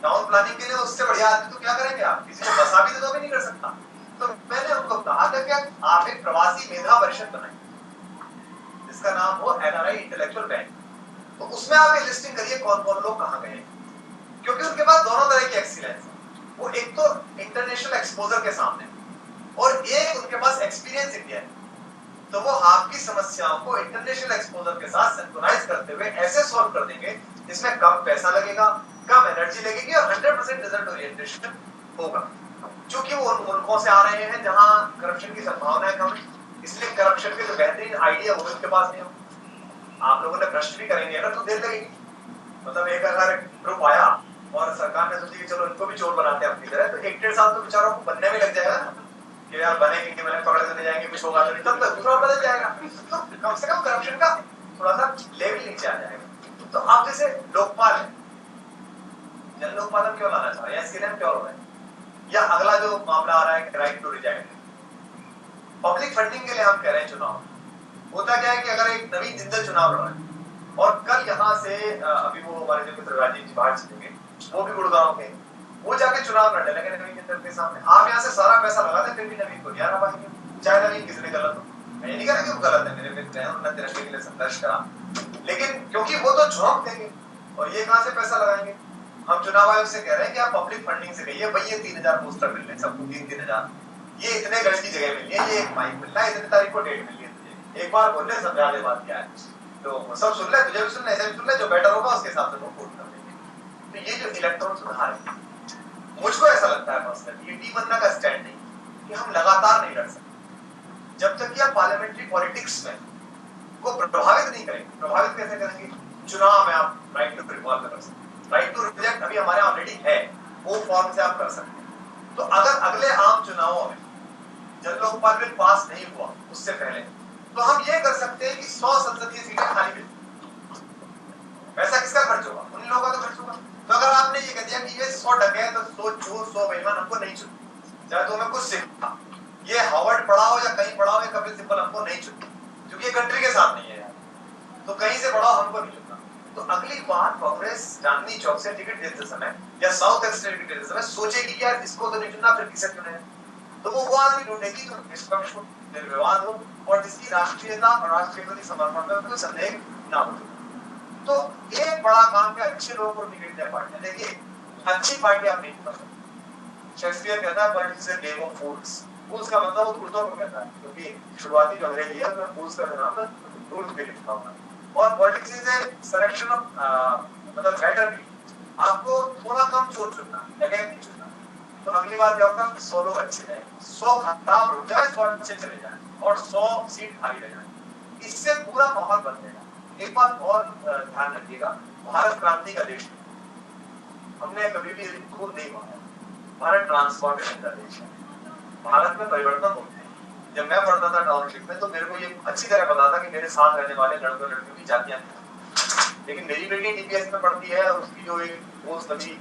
टाउन प्लानिंग के लिए उससे बढ़िया आदमी तो क्या करेंगे आप? किसी को बसा भी तो भी नहीं कर सकता। तो मैंने उनको कहा था कि आप एक प्रवासी मेधा परिषद बनाइए जिसका नाम हो एनआरआई इंटेलेक्चुअल बैंक, तो उसमें आप ये लिस्टिंग करिए कौन कौन लोग कहाँ गए, क्योंकि उनके पास दोनों तरह की एक्सीलेंस है। वो एक तो इंटरनेशनल एक्सपोजर के सामने और एक उनके पास एक्सपीरियंस इंडिया है, तो वो आपकी समस्याओं को इंटरनेशनल एक्सपोजर के साथ सिंक्रोनाइज करते हुए ऐसे सॉल्व कर देंगे जिसमें कम पैसा लगेगा, कम एनर्जी लगेगी और 100% रिजल्ट ओरिएंटेशन होगा। क्योंकि वो उन मुल्कों से आ रहे हैं जहां करप्शन की संभावना है कम, इसलिए करप्शन के जो बेहतरीन आइडिया वो उनके पास नहीं हो। आप लोगों ने भ्रष्ट भी करेंगे ना तो देर लगेगी। मतलब एक अगर ग्रुप आया और सरकार ने सोची कि चलो इनको भी चोर बनाते हैं अपनी तरह, तो 1-1.5 साल तो बेचारों को बनने में लग जाएगा ना कि यार बनेंगे कि मैंने पकड़ लेने जाएंगे, कुछ होगा तो नहीं, तब तक दूसरा बदल जाएगा। तो कम से कम करप्शन का थोड़ा सा लेवल नीचे आ जाएगा। तो आप जैसे लोकपाल है, जन लोकपाल हम क्यों लाना चाह रहे हैं, इसके लिए हम क्यों हो रहे हैं, या अगला जो मामला आ रहा है right to resign, public funding के लिए हम कह रहे हैं चुनाव। होता क्या है कि अगर एक नवीन जिंदल चुनाव लड़ रहा है और कल यहाँ से अभी वो हमारे जो मित्र राजीव जी बाहर चलेंगे, वो भी गुड़गांव के, वो जाके चुनाव लड़ने लगे नवीन जिंदल के सामने। आप यहाँ से सारा पैसा लगा दें फिर भी नवीन को यार भाई, चाहे नवीन किसी ने गलत हो, मैं ये नहीं कह रहा कि वो गलत है, मेरे मित्र हैं उन्होंने तिरंगे के लिए संघर्ष करा, लेकिन क्योंकि वो तो झोंक देंगे और ये कहाँ से पैसा लगाएंगे। हम चुनाव आयोग से कह रहे हैं कि आप पब्लिक फंडिंग से कहिए भाई ये 3000 पोस्टर मिल रहे हैं सबको, 3-3000, ये इतने गज की जगह मिल रही है, ये एक माइक मिल रहा है, इतनी तारीख को डेट मिल रही है, एक बार बोलने समझा दे बात क्या है। तो सब सुन ले, तुझे भी सुन ले, ऐसे भी सुन ले, जो बेटर होगा उसके हिसाब से वोट कर देंगे। तो ये जो इलेक्ट्रॉन सुधार है, मुझको ऐसा लगता है पर्सनली, ये डी बनना का स्टैंड नहीं कि हम लगातार नहीं लड़ सकते जब तक कि आप पार्लियामेंट्री पॉलिटिक्स में को प्रभावित नहीं करेंगे। प्रभावित कैसे करेंगे? चुनाव में आप राइट टू रिकॉल कर सकते हैं, राइट टू रिजेक्ट अभी हमारे ऑलरेडी है, वो फॉर्म से आप कर सकते हैं। तो अगर अगले आम चुनावों में जब लोकपाल बिल पास नहीं हुआ उससे पहले, तो हम ये कर सकते हैं कि 100 संसदीय सीटें खाली मिल। पैसा किसका खर्च होगा? उन लोगों का तो खर्च होगा। तो अगर आपने ये कह दिया कि ये 100 डकैत तो 100 चोर 100 बेईमान हमको नहीं चुने, चाहे तो हमें कुछ सीखा, ये हार्वर्ड पढ़ाओ या कहीं पढ़ाओ, ये कपिल सिब्बल हमको नहीं चुने क्योंकि ये कंट्री के साथ नहीं है यार, तो कहीं से पढ़ाओ, हमको नहीं चुनना। तो अगली बार कांग्रेस चांदनी चौक से टिकट देते समय या साउथ एक्स से टिकट देते समय सोचेगी यार इसको तो नहीं चुनना, फिर किसे चुने? तो वो आदमी ढूंढेगी जो निष्पक्ष हो, निर्विवाद हो और जिसकी राष्ट्रीयता और राष्ट्रीय प्रति समर्पण में कोई संदेह ना हो। तो एक बड़ा काम है अच्छे लोगों को टिकट देना पार्टी। देखिए अच्छी पार्टी आप नहीं कर सकते। शेक्सपियर कहता है politics is a game of fools. Fools का मतलब वो उर्दू में कहता है क्योंकि शुरुआती जो अंग्रेजी है उसमें फूल्स का नाम है रूल पे लिखा हुआ है। और politics is a selection of मतलब बेटर भी, आपको थोड़ा कम चोट चुनना है, नहीं चुनना। तो अगली बार क्या होगा? 100 लोग अच्छे रहे, 100 खराब हो जाए, 100 अच्छे चले जाए और 100 सीट खाली रह जाए। इससे पूरा माहौल बन जाएगा। एक बात और ध्यान रखिएगा, भारत क्रांति का देश हमने कभी भी खुद नहीं माना। भारत ट्रांसफॉर्मेशन का देश है, भारत में परिवर्तन होते हैं। जब मैं पढ़ता था टाउनशिप में तो मेरे को ये अच्छी तरह पता था कि मेरे साथ रहने वाले लड़कों लड़कियों की जातियां थी। लेकिन मेरी बेटी डीपीएस में पढ़ती है और उसकी जो एक दोस्त अभी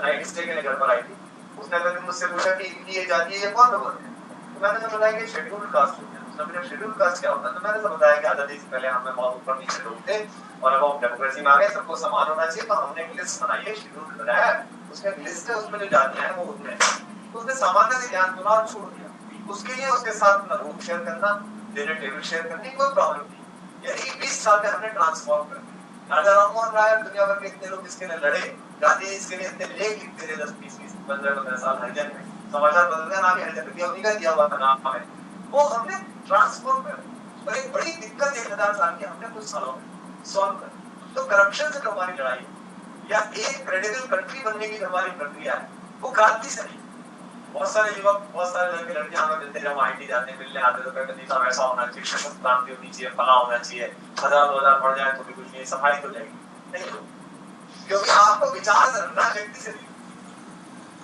9th स्टे के लिए घर पर आई थी, उसने कभी मुझसे पूछा कि इनकी ये जाति है, ये कौन लोग हैं? तो मैंने तो बताया कि शेड्यूल्ड कास्ट होते हैं। उसने मुझे शेड्यूल्ड कास्ट क्या होता है? तो मैंने तो बताया कि आजादी से पहले हमें बहुत ऊपर नीचे लोग थे और अब हम डेमोक्रेसी में आ गए, सबको समान होना चाहिए, तो हमने एक लिस्ट बनाई है, शेड्यूल्ड बनाया है, उसमें एक लिस्ट है, उसमें जो जातियां हैं वो उतने। तो उसने सामान्य से ज्ञान सुना और छोड़ दिया। उसके लिए उसके साथ ना रूम शेयर करना, डिनर टेबल शेयर करने की कोई प्रॉब्लम नहीं। यानी 20 साल में हमने ट्रांसफॉर्म कर दिया। राजा राममोहन राय दुनिया भर के इतने लोग इसके लिए लड़े, गांधी इसके लिए इतने लेख लिखते थे 10-20 15 साल हरिजन में, समाचार बदल गया, नाम हरिजन रख दिया, उन्हीं का दिया हुआ नाम है, वो हमने ट्रांसफॉर्म कर। और एक बड़ी दिक्कत 1000 साल की हमने कुछ सालों में सॉल्व कर। तो करप्शन से हमारी लड़ाई या एक क्रेडिबल कंट्री बनने की हमारी प्रक्रिया है, वो क्रांति से नहीं। बहुत सारे युवक, बहुत सारे लड़के लड़कियां हमें मिलते हैं, आईटी जाते हैं, मिलने आते तो कहते नहीं साहब ऐसा होना चाहिए, सशक्त क्रांति होनी चाहिए, फला होना चाहिए, 1000-2000 बढ़ जाए तो भी कुछ नहीं, सफाई हो जाएगी। नहीं, क्योंकि आपको विचार करना व्यक्ति से नहीं।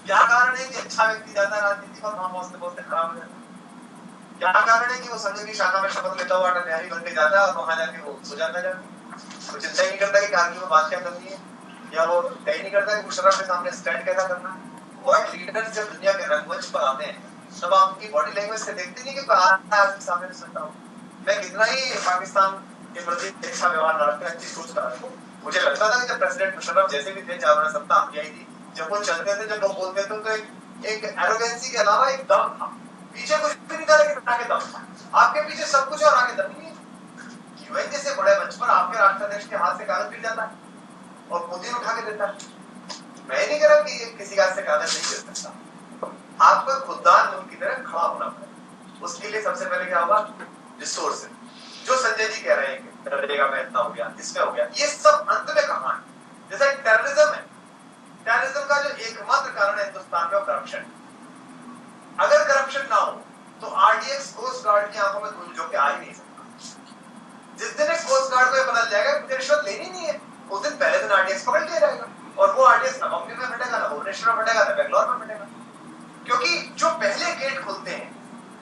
क्या कारण है कि अच्छा व्यक्ति जाता है राजनीति में, वहां बहुत खराब हो जाता है? क्या कारण है कि वो संघ की शाखा में शपथ लेता हुआ अटल बिहारी बन के जाता है और वहां जाके वो सो जाता है? वो चिंता ही नहीं करता कि कारगिल में बात क्या करनी है, या वो तय नहीं करता कि मुशर्रफ के सामने स्टैंड कैसा करना है। वर्ल्ड लीडर्स जब दुनिया के रंगमंच पर आते हैं तब आप उनकी बॉडी लैंग्वेज से देखते नहीं कि आपके सामने नहीं सुनता हूँ। मैं कितना ही पाकिस्तान के प्रति अच्छा व्यवहार रखते हैं, अच्छी सोच का रखता हूँ। मुझे लगता था कि जब प्रेसिडेंट मुशर्रफ जैसे भी थे, 4 सप्ताह यही थी, जब वो चलते थे, जब लोग बोलते थे तो एक एरोगेंसी के अलावा एक दम था, पीछे कुछ भी नहीं था लेकिन आगे दम था। आपके पीछे सब कुछ और आगे दम नहीं है। यूएन जैसे बड़े मंच पर आपके राष्ट्राध्यक्ष के हाथ से कागज गिर जाता है और मोदी उठा के देता है। मैं नहीं कह रहा कि किसी का से कागज नहीं गिर सकता, आपको खुददार मुल्क की तरह खड़ा होना पड़ेगा। उसके लिए सबसे पहले क्या होगा? रिसोर्स। जो संजय जी कह रहे हैं कि दर्जेगा में इतना हो गया, इसमें हो गया, ये सब अंत में कहां है? जैसा टेररिज्म है, टेररिज्म का जो एकमात्र कारण है हिंदुस्तान में करप्शन। अगर करप्शन ना हो तो आरडीएक्स कोस्ट गार्ड की आंखों में धूल झोंक के आ ही नहीं सकता। जिस दिन एक कोस्ट गार्ड को ये पता चलेगा कि रिश्वत लेनी नहीं है, उस दिन पहले दिन आरडीएक्स पकड़ लिया जाएगा और वो आरडीएक्स ना बॉम्बे में फटेगा, ना भुवनेश्वर में फटेगा, ना बेंगलोर में फटेगा। क्योंकि जो पहले गेट खुलते हैं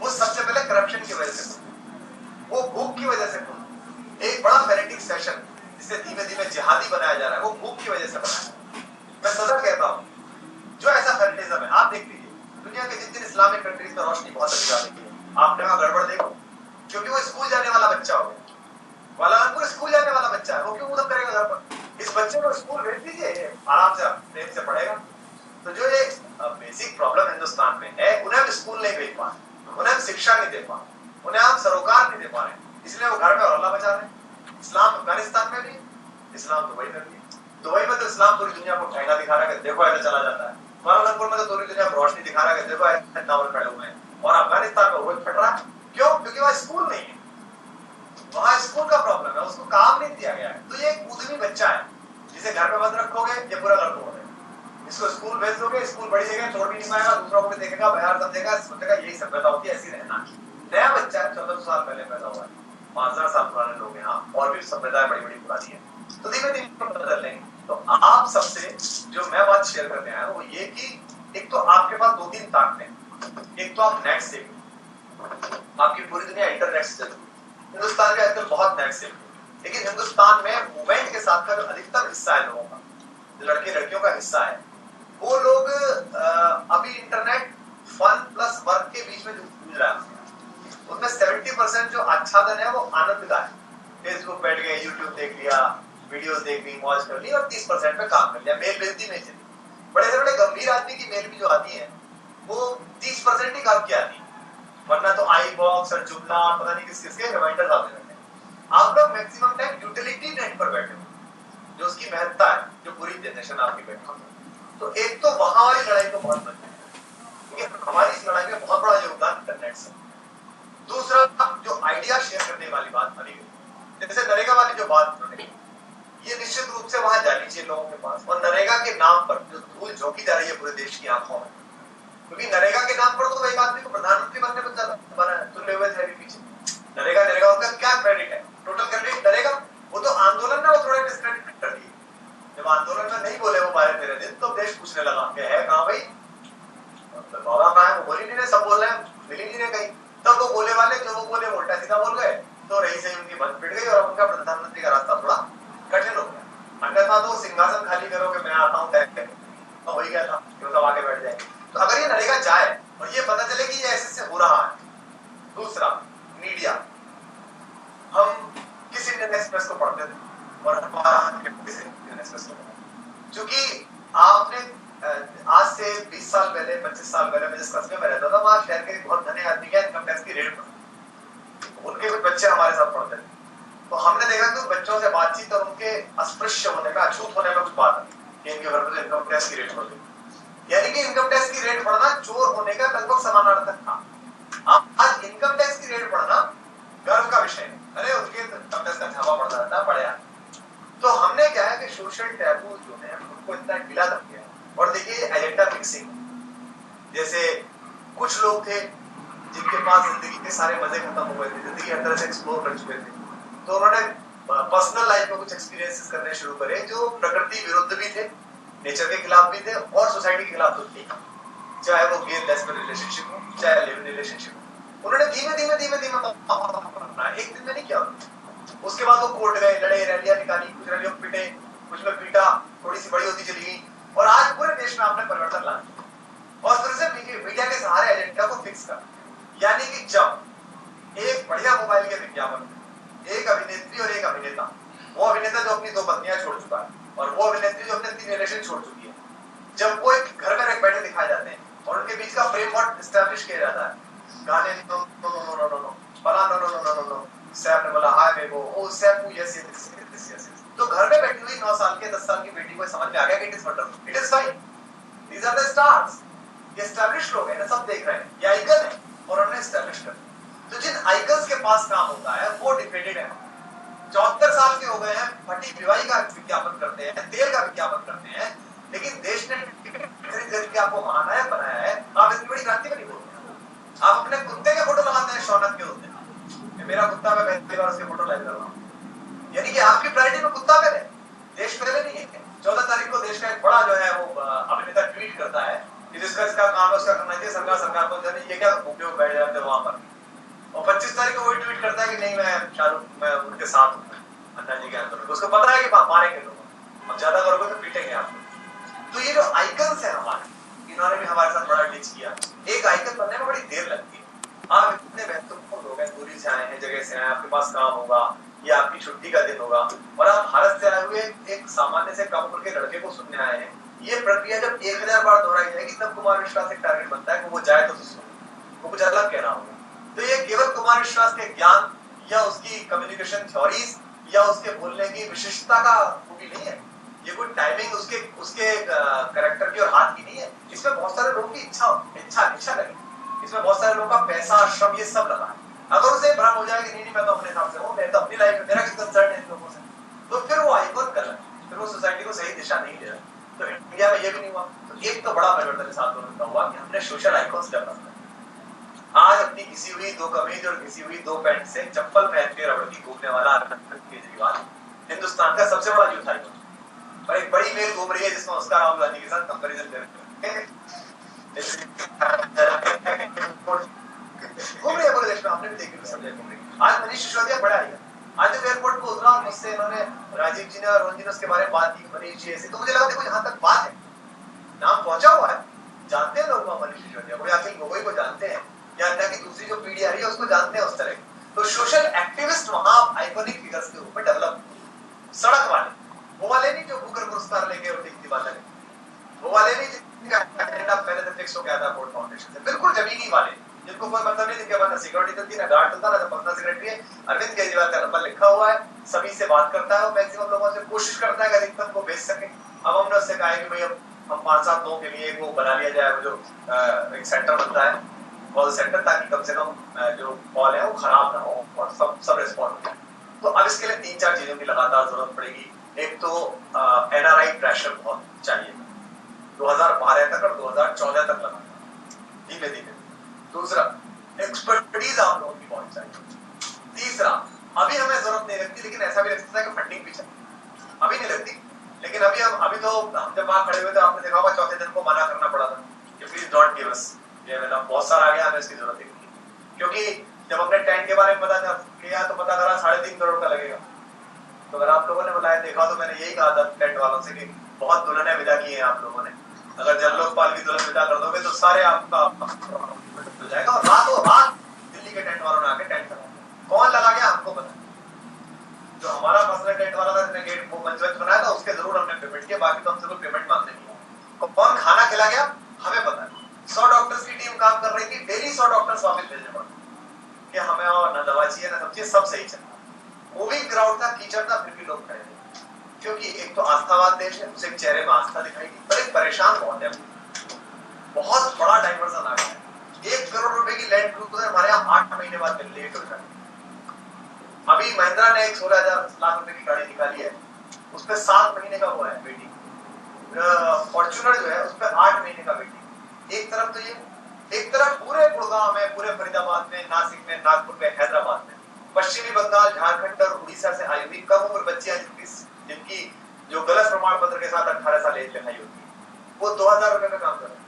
वो सबसे पहले करप्शन की वजह से खुलते हैं, वो भूख की वजह से खुलते हैं। एक बड़ा फेनेटिक सेशन जिसे धीमे धीमे जिहादी बनाया जा रहा है, वो भूख की वजह से बनाया है। मैं सदा कहता हूँ, जो ऐसा फेनेटिज्म है, आप देख लीजिए दुनिया के जिन इस्लामिक कंट्रीज में रोशनी बहुत अच्छी आती है, आपने वहां गड़बड़ देखो, क्योंकि वो स्कूल जाने वाला बच्चा हो गया, वाला स्कूल जाने वाला बच्चा है, वो क्यों उधर करेगा घर पर? इस बच्चे को स्कूल भेज दीजिए, आराम से प्रेम से पढ़ेगा। तो जो ये बेसिक प्रॉब्लम हिंदुस्तान में है, उन्हें हम स्कूल नहीं भेज पा रहे, उन्हें हम शिक्षा नहीं दे पा रहे, उन्हें हम सरोकार नहीं दे पा रहे, इसलिए वो घर में हल्ला मचा रहे हैं। इस्लाम अफगानिस्तान में भी, इस्लाम दुबई में भी। दुबई में तो इस्लाम पूरी दुनिया को चाइना दिखा रहा है, देखो ऐसे चला जाता है। कुआलालंपुर में तो पूरी दुनिया को रोशनी दिखा रहा है, देखो ऐसे टावर खड़े हुए हैं। और अफगानिस्तान में वो फट रहा है, क्यों? क्योंकि वहां स्कूल नहीं है। वहां स्कूल का प्रॉब्लम है, उसको काम नहीं दिया गया है। तो ये एक उद्यमी बच्चा है जिसे घर पे बंद रखोगे ये पूरा घर तोड़ देगा। इसको स्कूल भेज दोगे, स्कूल बड़ी जगह छोड़ भी नहीं पाएगा, दूसरों को भी देखेगा, बाहर समझेगा, सोचेगा यही सभ्यता होती है, ऐसी रहना। नया बच्चा है, 1400 साल पहले पैदा हुआ है, 5000 साल पुराने लोग यहाँ, और भी सभ्यताएं बड़ी बड़ी पुरानी है, तो धीमे धीमे बदल लेंगे। तो आप सबसे जो मैं बात शेयर करने आया हूँ वो ये कि एक तो आपके पास 2-3 ताकतें। एक तो आप नेट से, आपकी पूरी दुनिया इंटरनेट से चलती है। हिंदुस्तान में आजकल बहुत नेट से, लेकिन हिंदुस्तान में मूवमेंट के साथ का जो अधिकतम हिस्सा है लोगों का, जो लड़के लड़कियों का हिस्सा है, वो लोग अभी इंटरनेट फन प्लस वर्क के बीच में जूझ रहा है। उसमें 70% जो आच्छादन है वो आनंद का है। फेसबुक बैठ गए, यूट्यूब देख लिया, वीडियोस देख ली, मौज कर ली, और 30% पे काम कर लिया। मेल भेजती में चली। बड़े से बड़े गंभीर आदमी की मेल भी जो आती है वो 30% ही काम की आती है, वरना तो आई बॉक्स और जुमला पता नहीं किस किसके रिमाइंडर आते रहते हैं। आप लोग मैक्सिमम टाइम यूटिलिटी नेट पर बैठे हो, जो उसकी महत्ता है, जो पूरी जनरेशन आपकी बैठी है। तो एक तो वहां वाली लड़ाई को बहुत बचना है, क्योंकि हमारी इस लड़ाई में बहुत बड़ा योगदान इंटरनेट से। दूसरा जो आइडिया शेयर करने वाली बात बनी गई, जैसे नरेगा वाली जो बात उन्होंने, ये निश्चित रूप से वहां जानी चाहिए लोगों के पास। और नरेगा के नाम पर जो धूल झोंकी जा रही है पूरे देश की आंखों में, क्योंकि नरेगा के नाम पर तो एक आदमी को प्रधानमंत्री बनने पर बना है, तुले हुए थे पीछे। नरेगा नरेगा उनका क्या क्रेडिट है? टोटल क्रेडिट नरेगा, वो तो आंदोलन में वो थोड़े डिस्क्रेडिट कर दिए। जब आंदोलन में नहीं बोले वो 12-13 दिन, तो देश पूछने लगा कि है कहां भाई, बाबा कहां है? वो बोल ही नहीं रहे, सब बोल रहे हैं, मिल ही नहीं रहे कहीं। तब वो बोले वाले जो वो बोले उल्टा सीधा बोल गए, तो रही सही उनकी बंद पिट गई और उनका प्रधानमंत्री का रास्ता थोड़ा कठिन हो गया। अन्यथा तो सिंहासन खाली करो कि मैं आता हूं तो हो ही गया था, क्यों सब आके बैठ जाए। तो अगर ये नरेगा जाए और ये पता चले कि ये ऐसे हो रहा है। दूसरा, मीडिया। हम किस इंडियन एक्सप्रेस को पढ़ते थे और हमारा किस इंडियन एक्सप्रेस को पढ़ते, क्योंकि आपने आज से 20 साल पहले 25 साल पहले मैं जिस कस्बे में रहता था, वहां शहर के बहुत धनी आदमी का इनकम टैक्स की रेट पड़ी, उनके कुछ बच्चे हमारे साथ पढ़ते थे। तो हमने देखा कि उन बच्चों से बातचीत और उनके अस्पृश्य होने में, अछूत होने में कुछ बात है कि इनके घर में इनकम टैक्स की रेट बढ़ गई। यानी कि इनकम टैक्स की रेट बढ़ना चोर होने का लगभग समानार्थक था। आज इनकम टैक्स की रेट बढ़ना गर्व का विषय है। अरे उसके इनकम टैक्स का छापा बढ़ता रहता बढ़िया। तो हमने क्या है कि सोशल टैबू जो है उनको इतना ढीला कर दिया। और देखिए एजेंडा फिक्सिंग, जैसे कुछ लोग थे जिनके पास जिंदगी के सारे मजे खत्म हो गए थे, जिंदगी हर तरह से एक्सप्लोर कर चुके थे, तो उन्होंने पर्सनल लाइफ में कुछ एक्सपीरियंसेस करने शुरू करे जो प्रकृति विरुद्ध भी थे, नेचर के खिलाफ भी थे और सोसाइटी के खिलाफ भी थे। चाहे वो गेम लेसबन रिलेशनशिप हो, चाहे लिव इन रिलेशनशिप हो, उन्होंने धीमे धीमे धीमे धीमे एक दिन में नहीं किया। उसके बाद वो कोर्ट गए, लड़े, रैलियां निकाली, कुछ रैलियों को पीटे, कुछ में पीटा, थोड़ी सी बड़ी होती चली गई, और आज पूरे देश में आपने परिवर्तन ला दिया। और फिर से मीडिया के सहारे एजेंडा को फिक्स कर, यानी कि जब एक बढ़िया मोबाइल के विज्ञापन, एक अभिनेत्री और एक अभिनेता, वो अभिनेता जो अपनी 2 पत्नियां छोड़ चुका है और वो अभिनेत्री जो अपने 3 रिलेशन छोड़ चुकी है, जब वो एक घर में बैठे दिखाए जाते हैं और उनके बीच का फ्रेमवर्क एस्टैब्लिश किया जाता है, गाने no no no no no no, फला no no no no no, Saif ने बोला hi Bebo, oh Saif yes yes yes, तो घर में बैठी हुई 9 साल के 10 साल की बेटी को समझ में आ गया कि it is wonderful, it is fine, these are the stars. ये एस्टैब्लिश लोग हैं ना, सब देख रहे हैं, ये आइकन है और उन्होंने एस्टैब्लिश कर दिया। तो जिन आइकन्स के पास काम होता है वो डिफेटेड है। 74 साल के हो गए हैं, फटी पिवाई का विज्ञापन करते हैं, तेल का विज्ञापन करते हैं, लेकिन देश ने खरीद करके आपको महानायक बनाया है। आप इतनी बड़ी क्रांति नहीं बोलते, आप अपने कुत्ते के फोटो लगाते हैं शौनक के होते हैं, मेरा कुत्ता, मैं पहली बार उसके फोटो लाइक कर रहा हूँ, यानी कि आपकी प्रायोरिटी में कुत्ता पहले, देश पहले नहीं है। 14 तारीख को देश का एक बड़ा जो है वो अभिनेता ट्वीट करता है कि जिसका इसका काम है उसका करना चाहिए, सरकार को जाने ये क्या उपयोग बैठ जाते हैं वहां पर। और 25 तारीख को वही ट्वीट करता है कि नहीं मैं शाहरुख, मैं उनके साथ हूँ अन्ना जी के आंदोलन। उसको पता है कि मारेंगे लोग, हम ज्यादा करोगे तो पीटेंगे आपको। तो ये जो आइकन्स है हमारे, इन्होंने भी हमारे साथ बड़ा डिच किया। एक आइकन बनने में बड़ी देर लगती है। आप इतने महत्वपूर्ण लोग हैं, दूरी से आए हैं, जगह से आए, आपके पास काम होगा, ये आपकी छुट्टी का दिन होगा, और आप भारत से आए हुए एक सामान्य से कम उम्र के लड़के को सुनने आए हैं। ये प्रक्रिया जब 1000 बार दोहराई जाएगी तब कुमार विश्वास एक टारगेट बनता है कि वो जाए तो वो कुछ अलग कहना होगा। तो ये केवल कुमार विश्वास के ज्ञान या उसकी कम्युनिकेशन थ्योरीज या उसके बोलने की विशिष्टता का खूबी नहीं है, ये कोई टाइमिंग उसके कैरेक्टर की और हाथ की नहीं है। इसमें बहुत सारे लोगों की इच्छा लगी, इसमें बहुत सारे लोगों का पैसा, श्रम, ये सब लगा है। अगर उसे भ्रम हो जाए कि नहीं मैं तो अपने हिसाब से हूँ, मैं तो अपनी लाइफ में, मेरा क्या कंसर्न है इन लोगों से, तो फिर वो आइकॉन कर रहा है, फिर वो सोसाइटी को सही दिशा नहीं दे रहा। तो इंडिया में ये भी नहीं हुआ। तो एक तो बड़ा परिवर्तन इस आंदोलन का हुआ कि हमने सोशल आइकॉन्स डेवलप किए। आज अपनी घिसी हुई 2 कमीज और घिसी हुई 2 पैंट से चप्पल पहन के रबड़ की घूमने वाला केजरीवाल हिंदुस्तान का सबसे बड़ा यूथ आइकॉन, और एक बड़ी मेल घूम रही है जिसमें उसका राहुल गांधी के साथ कंपैरिजन कर घूम रही है पूरे देश में, आपने भी देखी सब जगह घूम रही है। आज मनीष सिसोदिया बड़ा है, आज जब एयरपोर्ट पे उतरा और मुझसे इन्होंने राजीव जी ने और रोहन जी ने उसके बारे में बात की, मनीष जी ऐसे, तो मुझे लगा देखो यहाँ तक बात है, नाम पहुंचा हुआ है, जानते हैं लोग मनीष सिसोदिया को, या अखिल गोगोई को जानते हैं, या अन्य की दूसरी जो पीढ़ी आ रही है उसको जानते हैं उस तरह। तो सोशल एक्टिविस्ट वहां आइकॉनिक फिगर्स के ऊपर डेवलप, सड़क वाले, वो वाले नहीं जो बुकर पुरस्कार लेके और टिकती वाले, वो वाले नहीं जिनका एजेंडा पहले से फिक्स हो गया था बोर्ड फाउंडेशन से, बिल्कुल जमीनी वाले जिनको कोई मतलब नहीं दिखा, ना सिक्योरिटी चलती, ना गार्ड चलता, ना पर्सनल सेक्रेटरी है, अरविंद केजरीवाल का नंबर लिखा हुआ है, सभी से बात करता है, मैक्सिमम लोगों से कोशिश करता है कि अधिकतम को भेज सके। अब हमने उससे कहा कि भाई अब हम 5-7 लोगों के लिए वो बना लिया जाए, जो एक सेंटर बनता है, कॉल सेंटर, ताकि कम से कम जो कॉल है वो खराब ना हो और सब रिस्पॉन्ड हो जाए। तो अब इसके लिए 3-4 चीजों की लगातार जरूरत पड़ेगी। एक तो एनआरआई प्रेशर बहुत चाहिए, 2012 तक और 2014 तक लगा, धीमे धीमे। दूसरा, एक्सपर्टीज आप लोगों की बहुत चाहिए। तीसरा, अभी हमें जरूरत नहीं लगती, लेकिन ऐसा भी लगता है कि फंडिंग भी चाहिए, अभी नहीं लगती, लेकिन अभी तो हम जब वहां खड़े हुए थे आपने देखा होगा, चौथे दिन को मना करना पड़ा था कि प्लीज डोंट गिव अस, ये मतलब बहुत सारा आ गया, हमें इसकी जरूरत नहीं, क्योंकि जब हमने टेंट के बारे में पता किया तो पता करा 3.5 करोड़ का लगेगा। तो अगर आप लोगों ने बुलाया देखा तो मैंने यही कहा था टेंट वालों से कि बहुत दुल्हने विदा की है आप लोगों ने, अगर जब लोकपाल की दुल्हन विदा कर दोगे तो सारे आपका हो जाएगा। और रातों रात दिल्ली के टेंट वालों ने आके टेंट लगा, कौन लगा गया हमको पता, जो हमारा पर्सनल टेंट वाला था जिसने गेट वो मंच बनाया था उसके जरूर हमने पेमेंट किया, बाकी तो हमसे कोई पेमेंट मांगते नहीं। कौन खाना खिला गया हमें पता है। 100 डॉक्टर्स की टीम काम कर रही थी, डेली 100 डॉक्टर्स वापस भेजने पड़ते कि हमें और ना दवा चाहिए ना सब चीज, सब सही चल रहा। मूविंग क्राउड था, कीचड़ था, फिर भी लोग खड़े थे, क्योंकि एक तो आस्थावाद देश है, उसे चेहरे में आस्था दिखाई दी, पर एक परेशान बहुत है, बहुत बड़ा डाइवर्जन आ गया है। 1 करोड़ रुपए की लैंड क्रूजर हमारे यहाँ 8 महीने बाद लेट हो जाती। अभी महिंद्रा ने एक 16,000 लाख रुपए की गाड़ी निकाली है, उस पर 7 महीने का हुआ है वेटिंग। फॉर्च्यूनर जो है उस पर 8 महीने का वेटिंग। एक तरफ तो ये, एक तरफ पूरे गुड़गांव में, पूरे फरीदाबाद में, नासिक में, नागपुर में, हैदराबाद में, पश्चिमी बंगाल, झारखंड और उड़ीसा से आई हुई कम उम्र बच्चियां जिनकी जो गलत प्रमाण पत्र के साथ 18 साल एज लिखाई होती है, वो 2,000 रुपए में काम कर रहे हैं,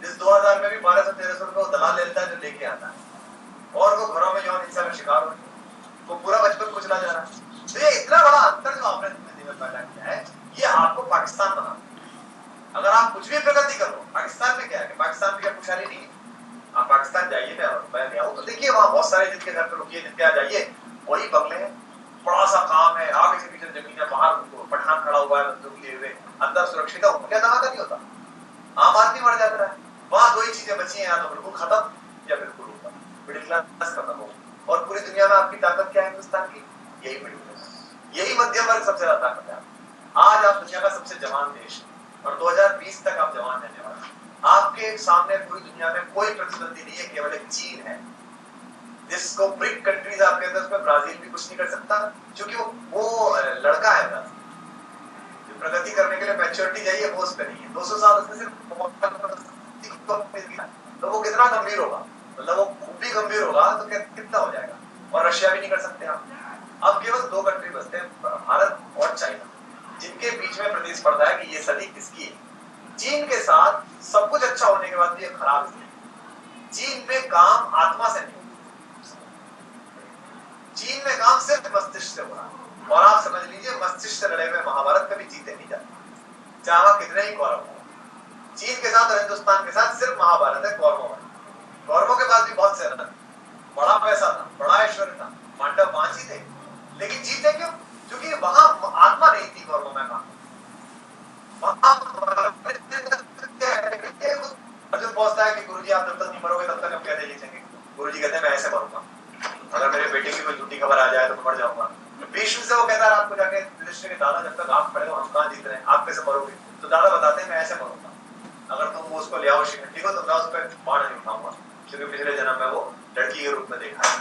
जिस 2,000 में भी 1200-1300 रुपए वो दलाल ले लेता है जो लेके आता है, और वो घरों में यौन हिंसा का शिकार होते हैं, वो पूरा बचपन कुचला जा रहा है। तो ये इतना बड़ा अंतर जो आपने जिंदगी में पैदा किया है, ये आपको पाकिस्तान बना। अगर आप कुछ भी प्रगति कर लो, पाकिस्तान में क्या है कि पाकिस्तान में क्या खुशहाली नहीं है। आप पाकिस्तान जाइए, मैं गया हूँ तो देखिए वहां बहुत सारे जिनके घर पे रुकिए, जिनके यहाँ जाइए वही बंगले हैं, बड़ा सा काम है, आगे से पीछे जमीन है, बाहर पठान खड़ा हुआ है बंदूक लिए हुए, अंदर सुरक्षित है, क्या धमाका नहीं होता, आम आदमी मर जाता है। वहां 2 ही चीजें बची हैं, या तो बिल्कुल खत्म या बिल्कुल ऊपर, मिडिल क्लास खत्म हो। और पूरी दुनिया में आपकी ताकत क्या है हिंदुस्तान की? यही मिडिल क्लास, यही मध्यम वर्ग सबसे ज्यादा ताकत है। आज आप दुनिया का सबसे जवान देश और 2020 तक आप जवान रहने वाले। आपके सामने पूरी दुनिया में कोई प्रतिद्वंदी नहीं है, केवल एक चीन है जिसको ब्रिक कंट्रीज आप कहते हैं, उसमें ब्राजील भी कुछ नहीं कर सकता, क्योंकि वो लड़का है ब्राजील, जो प्रगति करने के लिए मैच्योरिटी चाहिए वो उस पर नहीं है। 200 साल उसमें सिर्फ तो वो कितना गंभीर होगा, मतलब वो खूब भी गंभीर होगा तो कितना हो जाएगा। और रशिया भी नहीं कर सकते आप। अब केवल 2 कंट्री बचते हैं, भारत और चाइना, जिनके बीच में प्रतिस्पर्धा है कि ये सदी किसकी है। चीन के साथ सब कुछ अच्छा होने के बाद भी ये खराब है। चीन में काम आत्मा से नहीं, चीन में काम सिर्फ मस्तिष्क से हो रहा है। और आप समझ लीजिए मस्तिष्क से लड़े हुए महाभारत कभी जीते नहीं जाते, चाहे कितने ही कौरव हो। चीन के साथ और हिंदुस्तान के साथ सिर्फ महाभारत है कौरवों में। कौरवों के पास भी बहुत सेना था, बड़ा पैसा था, बड़ा ऐश्वर्य था, पांडव 5 ही थे, लेकिन जीते क्यों? क्योंकि वहां आत्मा नहीं थी कौरवों में। अर्जुन पूछता है कि गुरुजी आप जब तक नहीं मरोगे तब तक हम कैसे जीतेंगे? गुरुजी कहते हैं मैं ऐसे मरूंगा, अगर मेरे बेटे की कोई झूठी खबर आ जाए तो मैं मर जाऊंगा। भीष्म से वो कहता है आपको जाके युधिष्ठिर के दादा जब तक आप खड़े हो हम कहाँ जीत रहे हैं, आप कैसे मरोगे? तो दादा बताते हैं मैं ऐसे मरूंगा, अगर तुम वो उसको ले आओ शिखंडी को तो मैं उस पर बाण नहीं उठाऊंगा, क्योंकि पिछले जन्म में वो लड़की के रूप में देखा है।